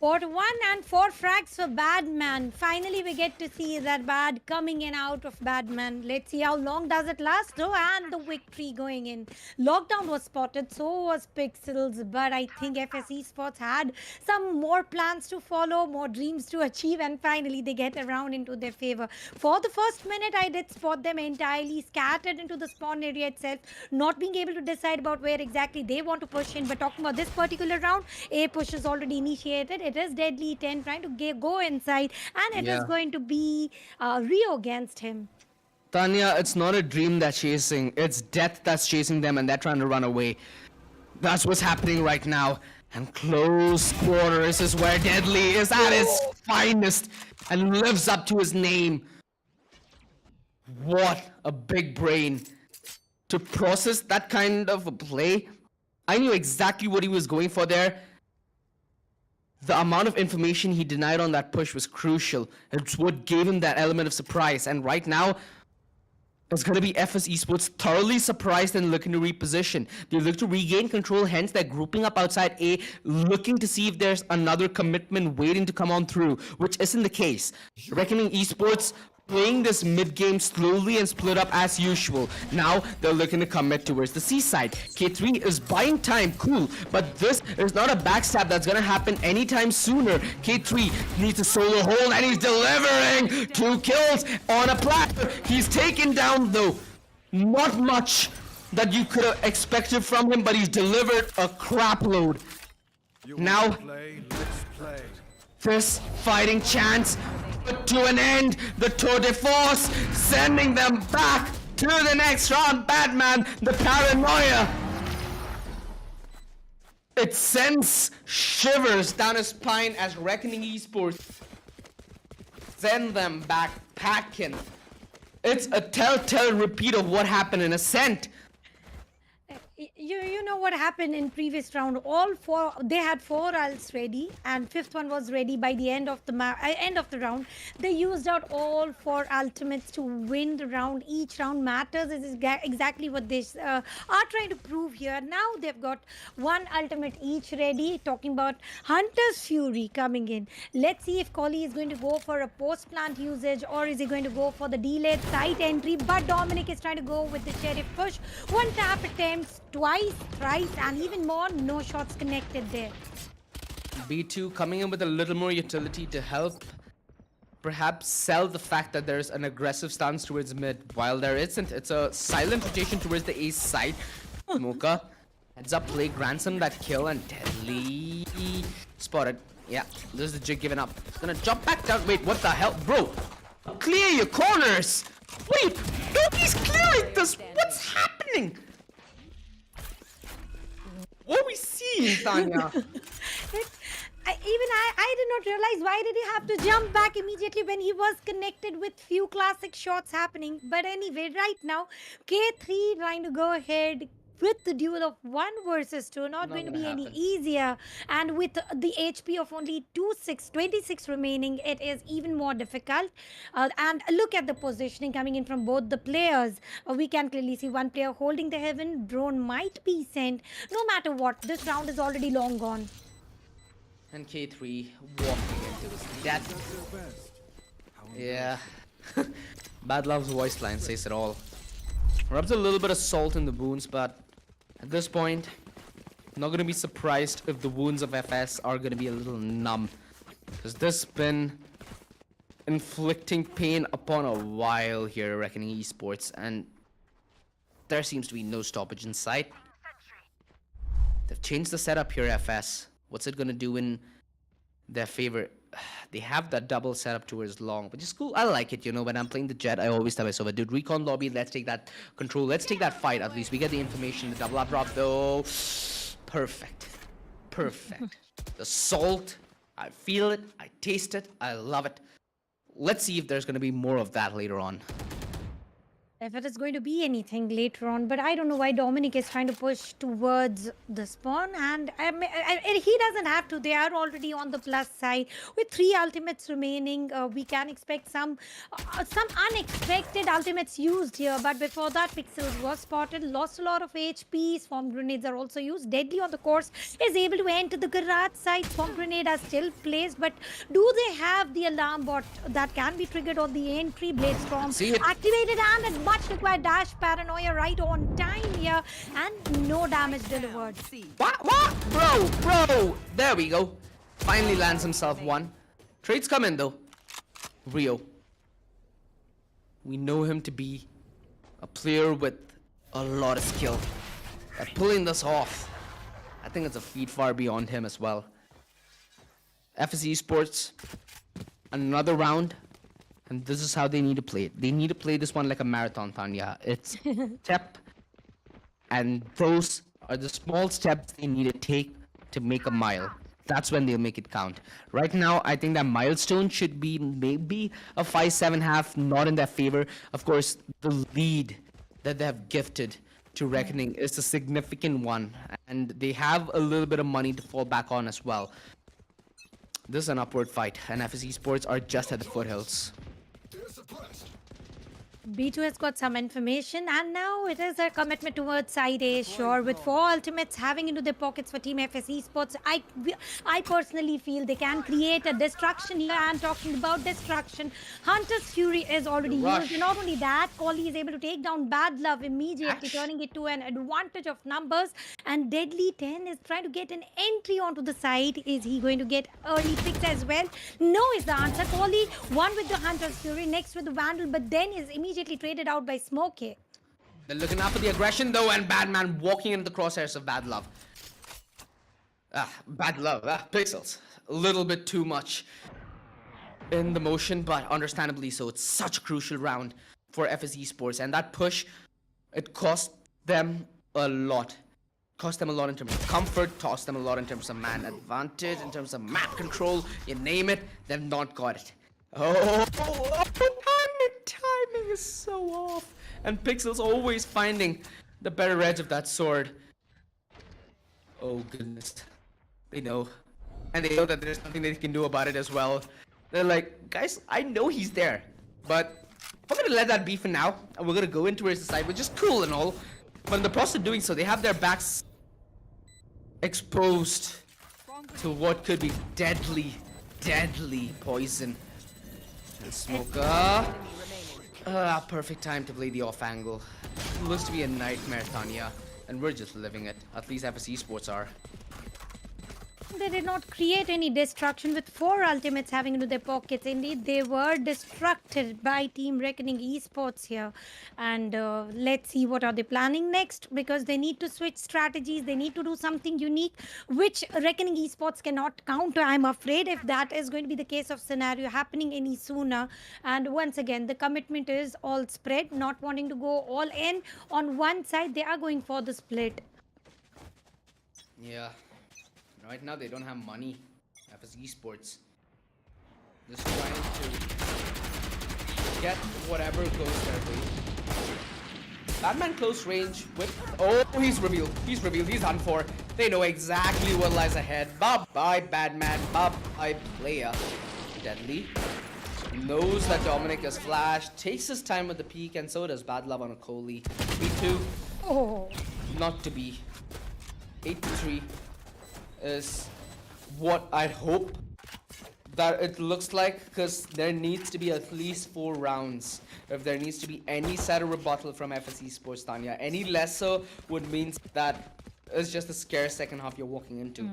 4-1 and 4 frags for Badman. Finally, we get to see that Bad coming in out of Badman. Let's see how long does it last though, and the victory going in. Lockdown was spotted, so was Pixels, but I think FSE Sports had some more plans to follow, more dreams to achieve, and finally they get around into their favor. For the first minute, I did spot them entirely scattered into the spawn area itself, not being able to decide about where exactly they want to push in. But talking about this particular round, A push is already initiated. It is Deadly 10 trying to go inside, and it is going to be Rio against him. Tanya, it's not a dream that's chasing, it's death that's chasing them, and they're trying to run away. That's what's happening right now. And close quarters is where Deadly is at his finest and lives up to his name. What a big brain to process that kind of a play. I knew exactly what he was going for there. The amount of information he denied on that push was crucial. It's what gave him that element of surprise. And right now, it's going to be FSE Sports thoroughly surprised and looking to reposition. They look to regain control, hence they're grouping up outside A, looking to see if there's another commitment waiting to come on through, which isn't the case. Reckoning Esports playing this mid-game slowly and split up as usual. Now they're looking to commit towards the C side. K3 is buying time, cool, but this is not a backstab that's gonna happen anytime sooner. K3 needs a solo hold, and he's delivering 2 kills on a platter. He's taken down though. Not much that you could have expected from him, but he's delivered a crap load. Now, this fighting chance put to an end. The tour de force sending them back to the next round. Batman, the paranoia, it sends shivers down his spine as Reckoning Esports send them back packing. It's a telltale repeat of what happened in Ascent. You know what happened in previous round? All four, they had 4 ults ready, and fifth one was ready by the end of the end of the round. They used out all 4 ultimates to win the round. Each round matters. This is exactly what they are trying to prove here. Now they've got 1 ultimate each ready. Talking about Hunter's Fury coming in. Let's see if Collie is going to go for a post plant usage, or is he going to go for the delayed site entry. But Dominic is trying to go with the sheriff push. 1 tap attempts, twice, thrice, and even more. No shots connected there. B2 coming in with a little more utility to help perhaps sell the fact that there's an aggressive stance towards mid, while there isn't. It's a silent rotation towards the ace side. Mocha heads up play, grants him that kill, and Deadly spotted. Yeah, there's the jig giving up. Gonna jump back down. Wait, what the hell? Bro, clear your corners! Wait, nobody's clearing this! What's happening? What are we seeing, Tanya? I did not realize why did he have to jump back immediately when he was connected with few classic shots happening. But anyway, right now, K3 trying to go ahead with the duel of 1 versus 2, not going to be any easier. And with the HP of only 26 remaining, it is even more difficult. And look at the positioning coming in from both the players. We can clearly see one player holding the heaven. Drone might be sent. No matter what, this round is already long gone. And K3 walking into his death. Yeah. Bad Love's voice line says it all. Rubs a little bit of salt in the wounds, but at this point, I'm not gonna be surprised if the wounds of FS are gonna be a little numb. Because this been inflicting pain upon a while here, Reckoning Esports, and there seems to be no stoppage in sight. They've changed the setup here, FS. What's it gonna do in their favor? They have that double setup towards long, which is cool. I like it, you know. When I'm playing the jet, I always tell myself, dude, recon lobby, let's take that control. Let's take that fight. At least we get the information. The double up drop, though. Perfect. Perfect. The salt, I feel it. I taste it. I love it. Let's see if there's going to be more of that later on. If it is going to be anything later on, but I don't know why Dominic is trying to push towards the spawn, and he doesn't have to. They are already on the plus side with 3 ultimates remaining. We can expect some unexpected ultimates used here, but before that, Pixels was spotted, lost a lot of HP. Swarm grenades are also used. Deadly on the course is able to enter the garage side. Swarm grenade are still placed, but do they have the alarm bot that can be triggered on the entry? Blade Storm activated, and much required dash paranoia right on time here, and no damage delivered. What? Bro! There we go. Finally lands himself one. Trades come in though. Rio. We know him to be a player with a lot of skill. At pulling this off, I think it's a feat far beyond him as well. FSE Sports, another round. And this is how they need to play it. They need to play this one like a marathon, Tanya. It's step, and those are the small steps they need to take to make a mile. That's when they'll make it count. Right now, I think that milestone should be maybe a 5-7 not in their favor. Of course, the lead that they have gifted to Reckoning is a significant one, and they have a little bit of money to fall back on as well. This is an upward fight, and FSE Sports are just at the foothills. B2 has got some information, and now it is a commitment towards side A, sure, with 4 ultimates having into their pockets for Team FSE Sports. I personally feel they can create a destruction here. I'm talking about destruction. Hunter's Fury is already used, and not only that, Collie is able to take down Bad Love immediately, turning it to an advantage of numbers, and Deadly 10 is trying to get an entry onto the side. Is he going to get early picks as well? No is the answer. Collie, one with the Hunter's Fury, next with the Vandal, but then is immediately traded out by Smokey. They're looking out for the aggression though, and Badman walking into the crosshairs of Bad Love. Bad Love, Pixels. A little bit too much in the motion, but understandably so. It's such a crucial round for FSE Sports, and that push, it cost them a lot. Cost them a lot in terms of comfort, cost them a lot in terms of man advantage, in terms of map control, you name it, they've not got it. Oh, timing is so off. And Pixel's always finding the better edge of that sword. Oh goodness. They know. And they know that there's nothing they can do about it as well. They're like, guys, I know he's there. But we're gonna let that be for now. And we're gonna go into his side, which is cool and all. But in the process of doing so, they have their backs exposed to what could be deadly, deadly poison. And Smoker. Perfect time to play the off angle. It looks to be a nightmare, Tanya. And we're just living it. At least FSE Sports are. They did not create any destruction with 4 ultimates having into their pockets. Indeed, they were destructed by Team Reckoning Esports here. And let's see what are they planning next, because they need to switch strategies. They need to do something unique, which Reckoning Esports cannot counter. I'm afraid if that is going to be the case of scenario happening any sooner. And once again, the commitment is all spread, not wanting to go all in on one side. They are going for the split. Yeah. Right now they don't have money. FSE Sports just trying to get whatever goes their way. Batman close range with... Oh, he's revealed. He's revealed. He's done for. They know exactly what lies ahead. Bye-bye, Batman. Bye-bye, player. Deadly. Knows that Dominic is flashed. Takes his time with the peak, and so does Bad Love on a Coley. B2. Oh. Not to be. 8-3. Is what I hope that it looks like, because there needs to be at least 4 rounds if there needs to be any set of rebuttal from FSE Sports, Tanya. Any lesser would mean that it's just a scarce second half you're walking into.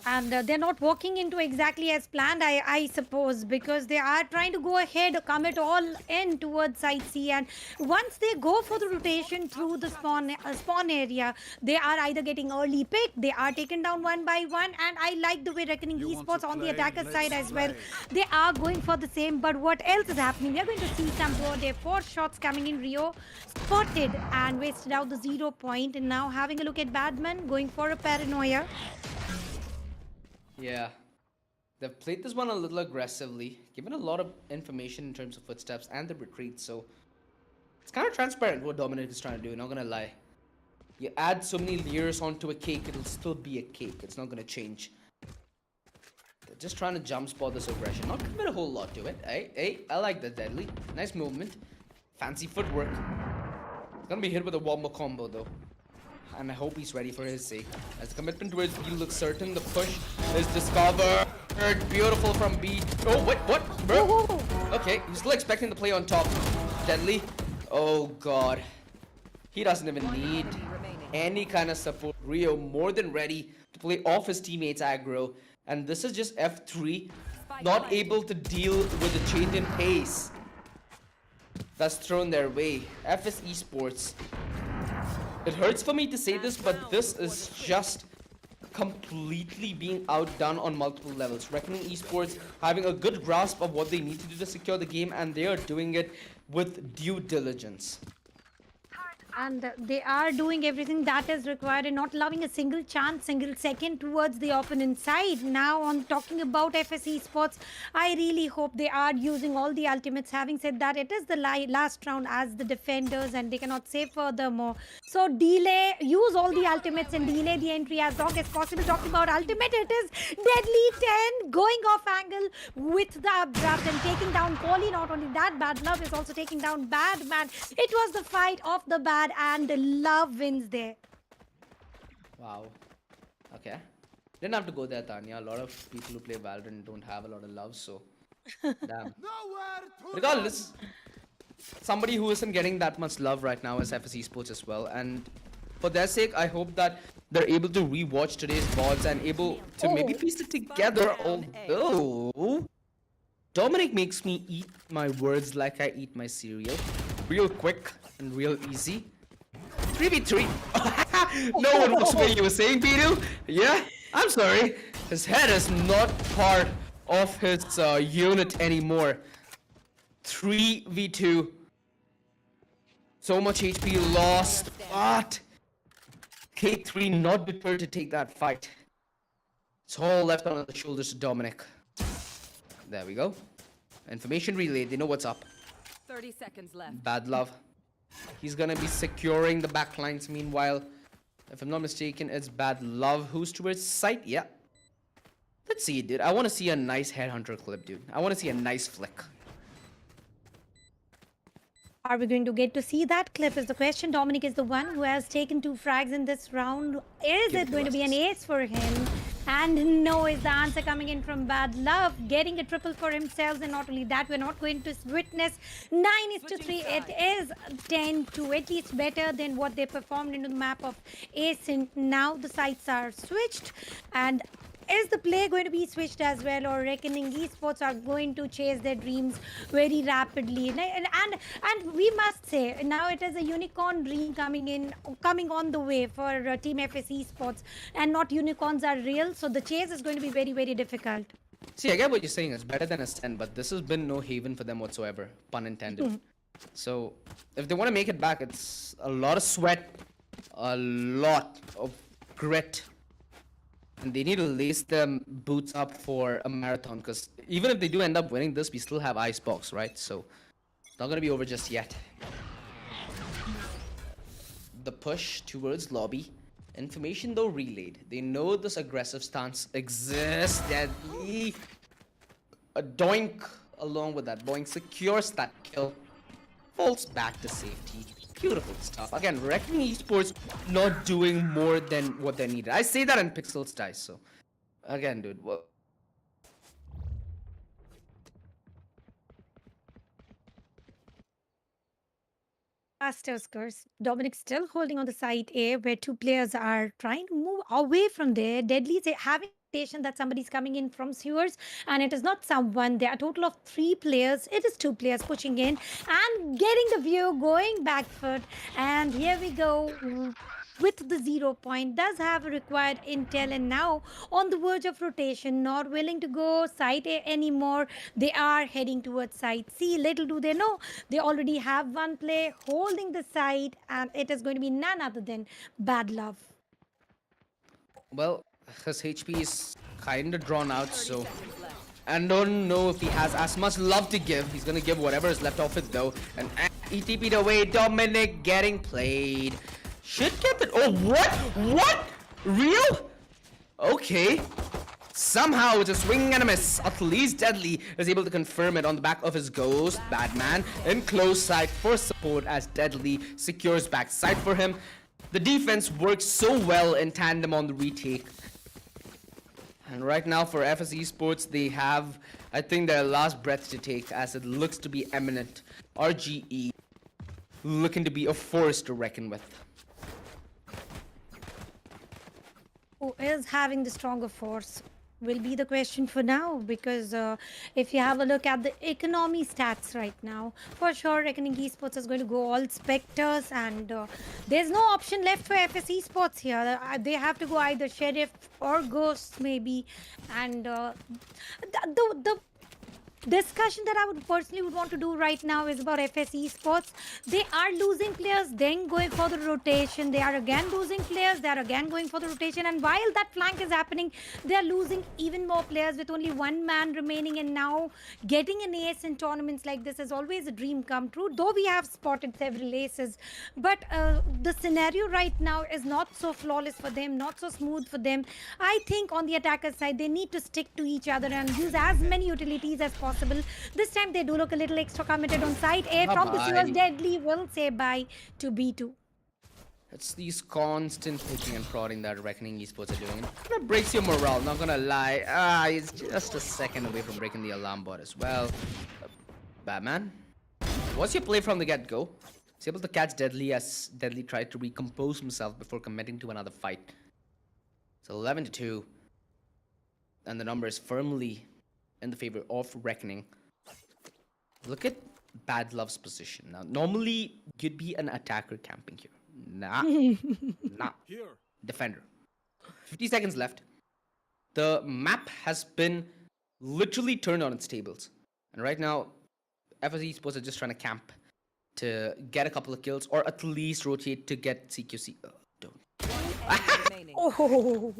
And they're not walking into exactly as planned, I suppose, because they are trying to go ahead, commit all in towards side C. And once they go for the rotation through the spawn area, they are either getting early pick, they are taken down one by one. And I like the way Reckoning Esports on the attacker side as well. They are going for the same, but what else is happening? We are going to see some more. There 4 shots coming in. Rio spotted and wasted out the 0 point. And now having a look at Badman going for a paranoia. Yeah, they've played this one a little aggressively, given a lot of information in terms of footsteps and the retreat, so it's kind of transparent what Dominic is trying to do, not gonna lie. You add so many layers onto a cake, it'll still be a cake, it's not gonna change. They're just trying to jump spot this aggression, not commit a whole lot to it. Hey, I like that, Deadly. Nice movement, fancy footwork. It's gonna be hit with a wombo combo though. And I hope he's ready for his sake. As the commitment towards B looks certain, the push is discovered. Beautiful from B. Oh, what? Bro? Okay, he's still expecting to play on top. Deadly. Oh, God. He doesn't even need any kind of support. Rio more than ready to play off his teammates' aggro. And this is just F3, not able to deal with the change in pace that's thrown their way. FSE Sports. It hurts for me to say this, but this is just completely being outdone on multiple levels. Reckoning Esports having a good grasp of what they need to do to secure the game, and they are doing it with due diligence. And they are doing everything that is required and not allowing a single chance, single second towards the opponent side. Now, on talking about FSE Sports, I really hope they are using all the ultimates. Having said that, it is the last round as the defenders and they cannot save furthermore. So, use all the ultimates and delay the entry as long as possible. Talking about ultimate, it is Deadly 10 going off angle with the abrupt and taking down Kohli. Not only that, Bad Love is also taking down Badman. It was the fight of the bad, and the love wins there. Wow. Okay. Didn't have to go there, Tanya. A lot of people who play Valorant don't have a lot of love, so damn. Regardless, somebody who isn't getting that much love right now is FSE Sports as well, and for their sake, I hope that they're able to rewatch today's VODs and able to maybe piece it together. Although Dominic makes me eat my words like I eat my cereal, real quick and real easy. 3v3. No one was what you were saying, Beetle. Yeah, I'm sorry. His head is not part of his unit anymore. 3v2. So much HP lost, but K3 not prepared to take that fight. It's all left on the shoulders of Dominic. There we go. Information relay. They know what's up. 30 seconds left. Bad Love. He's gonna be securing the backlines meanwhile. If I'm not mistaken, it's Bad Love who's towards site. Yeah. Let's see, dude. I want to see a nice headhunter clip, dude. I want to see a nice flick. Are we going to get to see that clip is the question. Dominic is the one who has taken 2 frags in this round. Is it going to be an ace for him? And no is the answer coming in from Bad Love, getting a triple for himself. And not only that, we're not going to witness 9:3. It is 10-2, at least better than what they performed into the map of Ace. And now the sides are switched. And is the play going to be switched as well, or Reckoning Esports are going to chase their dreams very rapidly? And we must say now it is a unicorn dream coming on the way for Team FSE Sports, and not unicorns are real, so the chase is going to be very, very difficult. See, I get what you're saying. It's better than a 10, but this has been no haven for them whatsoever, pun intended. So if they want to make it back, it's a lot of sweat, a lot of grit. And they need to lace them boots up for a marathon, because even if they do end up winning this, we still have Icebox, right? So it's not going to be over just yet. The push towards lobby. Information though relayed. They know this aggressive stance exists. Deadly. A doink along with that. Boink secures that kill. Falls back to safety. Beautiful stuff. Again, Reckoning Esports not doing more than what they needed. I say that in Pixels dice, so again, dude. Well, Masters curse. Dominic still holding on the side A, where 2 players are trying to move away from there. Deadly having that somebody's coming in from sewers, and it is not someone. There are a total of 3 players. It is 2 players pushing in and getting the view, going back foot, and here we go with the 0 point. Does have required intel, and now on the verge of rotation, not willing to go side A anymore. They are heading towards side C. Little do they know, they already have 1 play holding the side, and it is going to be none other than Bad Love. well, his HP is kind of drawn out, so I don't know if he has as much love to give. He's gonna give whatever is left of it though, and he TP'd away. Dominic getting played. Should get it. Oh, what? Real? Okay. Somehow it's a swing and a miss. At least Deadly is able to confirm it on the back of his ghost. Badman in close sight for support as Deadly secures backside for him. The defense works so well in tandem on the retake. And right now for FSE Sports, they have, I think, their last breath to take, as it looks to be imminent. RGE looking to be a force to reckon with. Who is having the stronger force will be the question for now, because if you have a look at the economy stats right now, for sure Reckoning Esports is going to go all Spectres, and there's no option left for FSE Sports here. They have to go either Sheriff or Ghosts maybe, and the discussion that I would personally want to do right now is about FSE Sports. They are losing players, then going for the rotation. They are again losing players, they are again going for the rotation. And while that flank is happening, they are losing even more players with only 1 man remaining. And now getting an ace in tournaments like this is always a dream come true, though we have spotted several aces. But the scenario right now is not so flawless for them, not so smooth for them. I think on the attacker side, they need to stick to each other and use as many utilities as possible. This time they do look a little extra committed on side A. From the sewers, Deadly will say bye to B2. It's these constant picking and prodding that Reckoning Esports are doing. That breaks your morale, not gonna lie. He's just a second away from breaking the alarm bot as well. Batman, what's your play from the get-go? He's able to catch Deadly as Deadly tried to recompose himself before committing to another fight. It's 11-2. And the number is firmly in the favor of Reckoning. Look at Bad Love's position. Now, normally, you'd be an attacker camping here. Nah. Nah. Defender. 50 seconds left. The map has been literally turned on its tables. And right now, FSE Sports are just trying to camp to get a couple of kills, or at least rotate to get CQC. Oh, don't. Oh.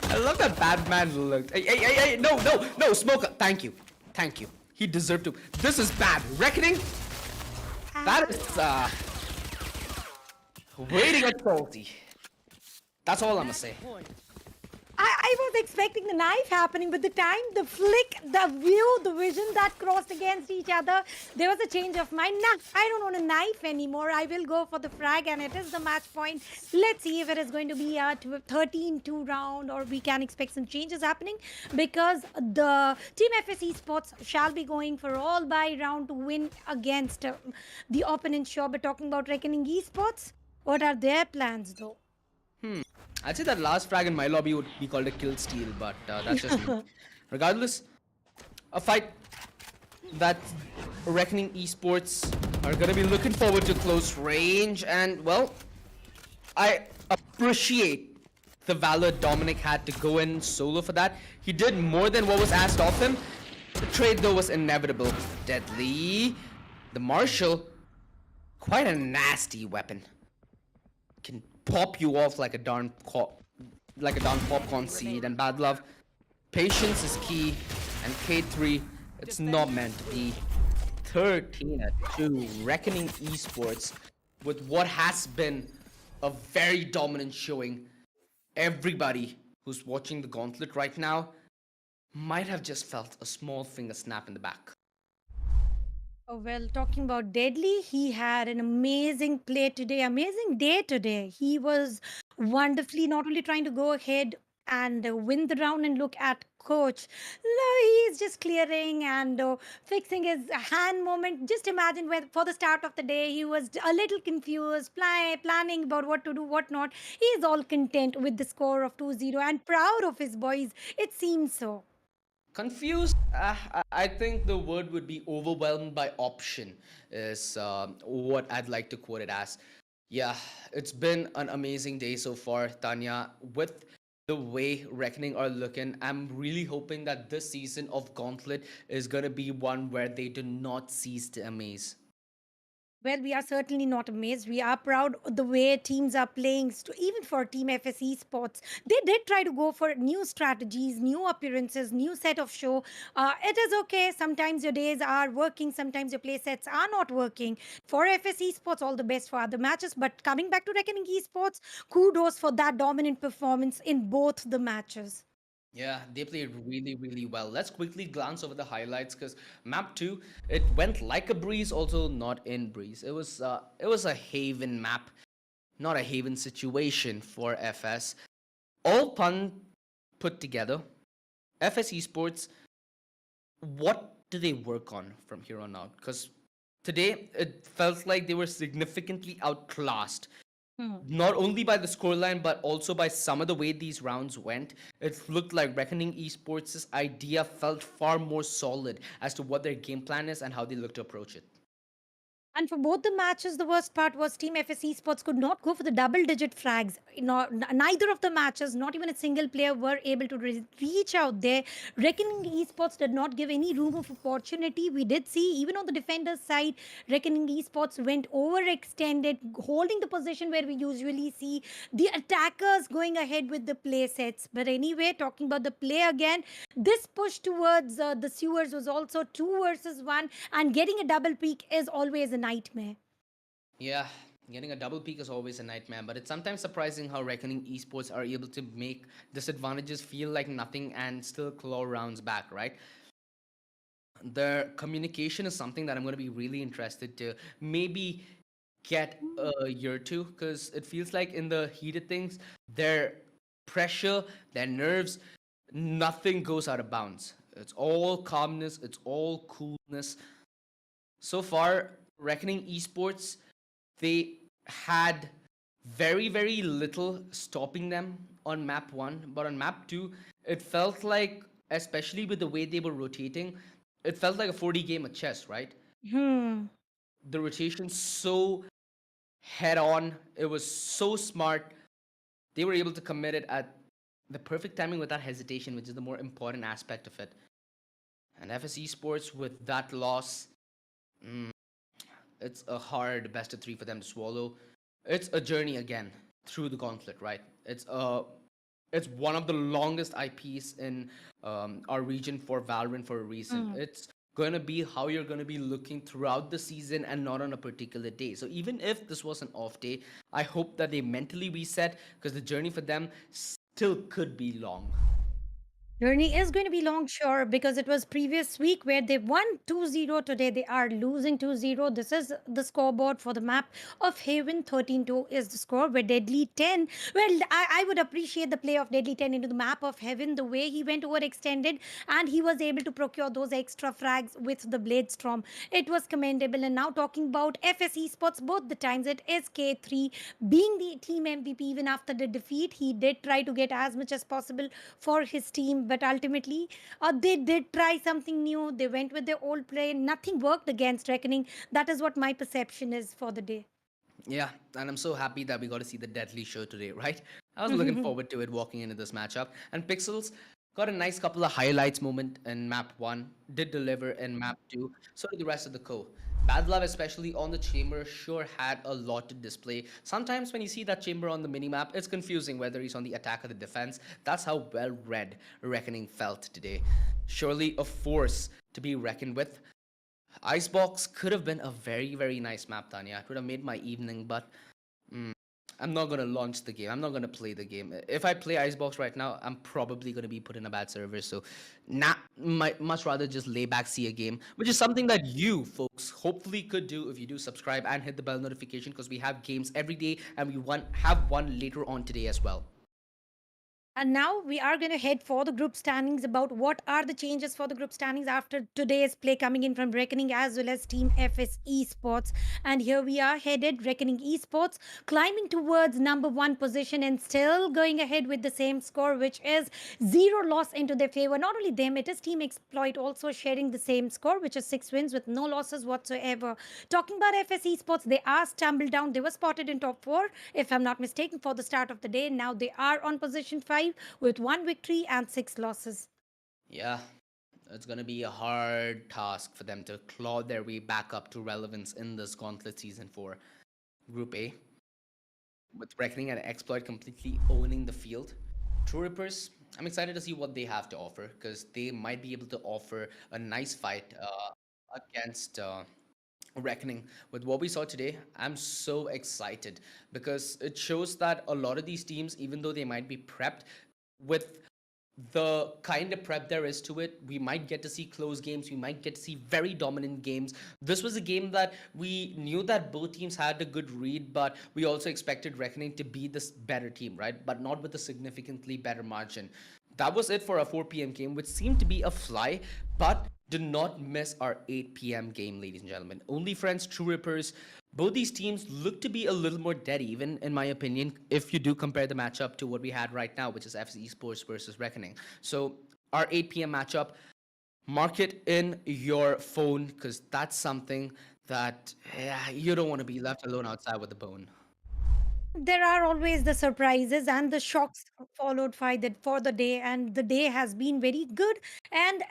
I love that Batman looked. Hey, no, Smoker. Thank you. He deserved to. This is bad. Reckoning? That is, waiting at salty. That's all I'm gonna say. I was expecting the knife happening, but the time, the flick, the view, the vision that crossed against each other, there was a change of mind. Nah, I don't want a knife anymore. I will go for the frag, and it is the match point. Let's see if it is going to be a 13-2 round, or we can expect some changes happening, because the Team FSE Sports shall be going for all by round to win against the opponent. Sure, but talking about Reckoning Esports, what are their plans though? I'd say that last frag in my lobby would be called a kill steal, but that's just me. Regardless, a fight that Reckoning Esports are gonna be looking forward to close range, and well, I appreciate the valor Dominic had to go in solo for that. He did more than what was asked of him. The trade though was inevitable. Deadly. The Marshal, quite a nasty weapon. Can pop you off like a darn popcorn seed. And bad love, patience is key, and K3, it's not meant to be. 13-2, Reckoning Esports with what has been a very dominant showing. Everybody who's watching the Gauntlet right now might have just felt a small finger snap in the back. Oh, well, talking about Deadly, he had an amazing play today, amazing day today. He was wonderfully not only trying to go ahead and win the round, and look at coach. No, he's just clearing and fixing his hand moment. Just imagine when for the start of the day he was a little confused, planning about what to do, what not. He's all content with the score of 2-0 and proud of his boys. It seems so. Confused? I think the word would be overwhelmed by option, is what I'd like to quote it as. Yeah, it's been an amazing day so far, Tanya. With the way Reckoning are looking, I'm really hoping that this season of Gauntlet is going to be one where they do not cease to amaze. Well, we are certainly not amazed. We are proud of the way teams are playing, even for Team FSE Sports. They did try to go for new strategies, new appearances, new set of show. It is okay. Sometimes your days are working, sometimes your play sets are not working. For FSE Sports, all the best for other matches. But coming back to Reckoning Esports, kudos for that dominant performance in both the matches. Yeah, they played really, really well. Let's quickly glance over the highlights, because map 2, it went like a breeze, also not in breeze. It was a haven map, not a haven situation for FS. All pun put together, FS Esports, what do they work on from here on out? Because today it felt like they were significantly outclassed, not only by the scoreline but also by some of the way these rounds went. It looked like Reckoning Esports' idea felt far more solid as to what their game plan is and how they look to approach it. And for both the matches, the worst part was Team FSE Sports could not go for the double-digit frags. Neither of the matches, not even a single player, were able to reach out there. Reckoning Esports did not give any room of opportunity. We did see, even on the defenders' side, Reckoning Esports went overextended, holding the position where we usually see the attackers going ahead with the play sets. But anyway, talking about the play again, this push towards the sewers was also 2 versus 1, and getting a double peak is always a nightmare. Yeah, getting a double peak is always a nightmare, but it's sometimes surprising how Reckoning Esports are able to make disadvantages feel like nothing and still claw rounds back, right? Their communication is something that I'm going to be really interested to maybe get a year or two, because it feels like in the heat of things, their pressure, their nerves, nothing goes out of bounds. It's all calmness, it's all coolness. So far, Reckoning Esports, they had very, very little stopping them on map 1, but on map 2, it felt like, especially with the way they were rotating, it felt like a 40 game of chess, right? Hmm. The rotation so head on, it was so smart. They were able to commit it at the perfect timing without hesitation, which is the more important aspect of it. And FSE Sports, with that loss, it's a hard best of 3 for them to swallow. It's a journey again through the Gauntlet, right? It's one of the longest IPs in our region for Valorant for a reason. It's going to be how you're going to be looking throughout the season and not on a particular day. So even if this was an off day, I hope that they mentally reset, because the journey for them still could be long. Journey is going to be long, sure, because it was previous week where they won 2-0. Today they are losing 2-0. This is the scoreboard for the map of Haven. 13-2 is the score, where Deadly 10. Well, I would appreciate the play of Deadly 10 into the map of Heaven, the way he went overextended and he was able to procure those extra frags with the Blade Storm. It was commendable. And now talking about FSE Sports, both the times it is K3 being the team MVP. Even after the defeat, he did try to get as much as possible for his team, but ultimately they did try something new. They went with their old play. Nothing worked against Reckoning. That is what my perception is for the day. Yeah, and I'm so happy that we got to see the Deadly show today, right? I was looking forward to it walking into this matchup. And Pixels got a nice couple of highlights moment in map 1, did deliver in map 2, so did the rest of the co. Bad Love, especially on the chamber, sure had a lot to display. Sometimes when you see that chamber on the minimap, it's confusing whether he's on the attack or the defense. That's how well read Reckoning felt today. Surely a force to be reckoned with. Icebox could have been a very, very nice map, Tanya. It would have made my evening, but I'm not going to launch the game. I'm not going to play the game. If I play Icebox right now, I'm probably going to be put in a bad server. So, much rather just lay back, see a game, which is something that you folks hopefully could do if you do subscribe and hit the bell notification, because we have games every day and we have one later on today as well. And now we are going to head for the group standings. About what are the changes for the group standings after today's play coming in from Reckoning as well as Team FSE Sports. And here we are headed, Reckoning Esports climbing towards number 1 position and still going ahead with the same score, which is 0 loss into their favor. Not only them, it is Team Exploit also sharing the same score, which is 6 wins with no losses whatsoever. Talking about FSE Sports, they are stumbled down. They were spotted in top 4, if I'm not mistaken, for the start of the day. Now they are on position 5 with 1 victory and 6 losses. Yeah, it's going to be a hard task for them to claw their way back up to relevance in this Gauntlet Season 4. Group A, with Reckoning and Exploit completely owning the field. True Rippers, I'm excited to see what they have to offer, because they might be able to offer a nice fight against Reckoning. With what we saw today, I'm so excited, because it shows that a lot of these teams, even though they might be prepped, with the kind of prep there is to it, we might get to see close games, we might get to see very dominant games. This was a game that we knew that both teams had a good read, but we also expected Reckoning to be this better team, right? But not with a significantly better margin. That was it for a 4 p.m. game, which seemed to be a fly, but do not miss our 8 p.m. game, ladies and gentlemen. Only Friends, True Rippers, both these teams look to be a little more dead even, in my opinion, if you do compare the matchup to what we had right now, which is FSE Sports versus Reckoning. So our 8 p.m. matchup, mark it in your phone, because that's something that you don't want to be left alone outside with the bone. There are always the surprises and the shocks followed by for the day, and the day has been very good and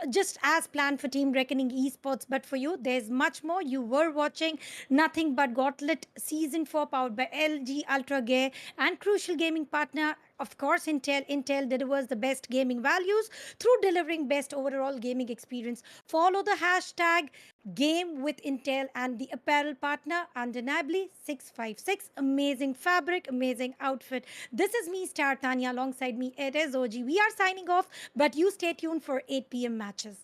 just as planned for Team Reckoning Esports. But for you, there's much more. You were watching nothing but Gauntlet Season 4 powered by LG Ultragear and Crucial Gaming Partner. Of course, Intel delivers the best gaming values through delivering best overall gaming experience. Follow the hashtag Game with Intel and the apparel partner, undeniably 656. Amazing fabric, amazing outfit. This is me, Star Tanya. Alongside me, it is OG. We are signing off, but you stay tuned for 8 p.m. matches.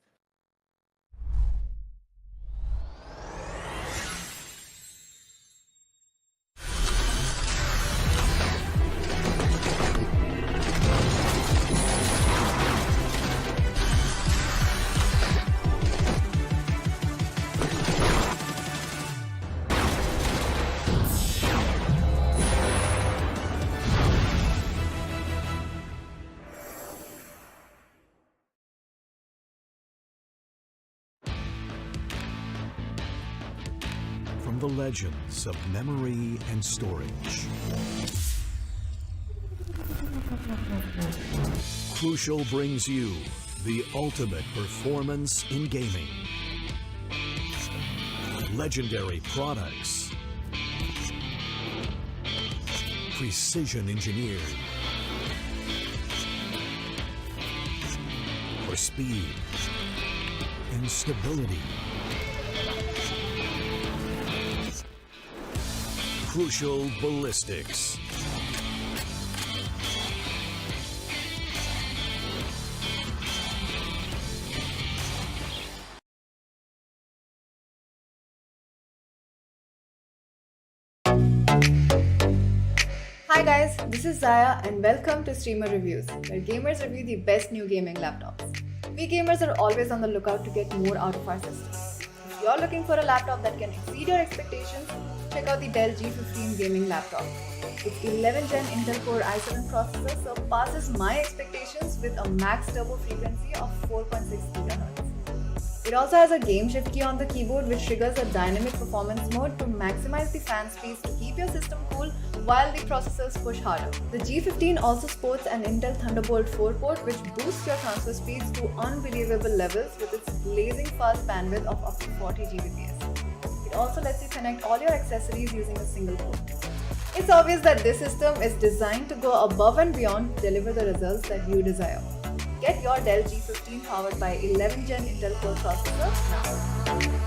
From the legends of memory and storage, Crucial brings you the ultimate performance in gaming. Legendary products, precision engineered for speed, and stability. Crucial ballistics. Hi guys, this is Zaya and welcome to Streamer Reviews, where gamers review the best new gaming laptops. We gamers are always on the lookout to get more out of our systems. If you're looking for a laptop that can exceed your expectations, check out the Dell G15 gaming laptop. Its 11th Gen Intel Core i7 processor surpasses my expectations with a max turbo frequency of 4.6 GHz. It also has a game shift key on the keyboard which triggers a dynamic performance mode to maximize the fan speeds to keep your system cool while the processors push harder. The G15 also sports an Intel Thunderbolt 4 port which boosts your transfer speeds to unbelievable levels with its blazing fast bandwidth of up to 40 Gbps. It also lets you connect all your accessories using a single port. It's obvious that this system is designed to go above and beyond to deliver the results that you desire. Get your Dell G15 powered by 11th Gen Intel Core processor now.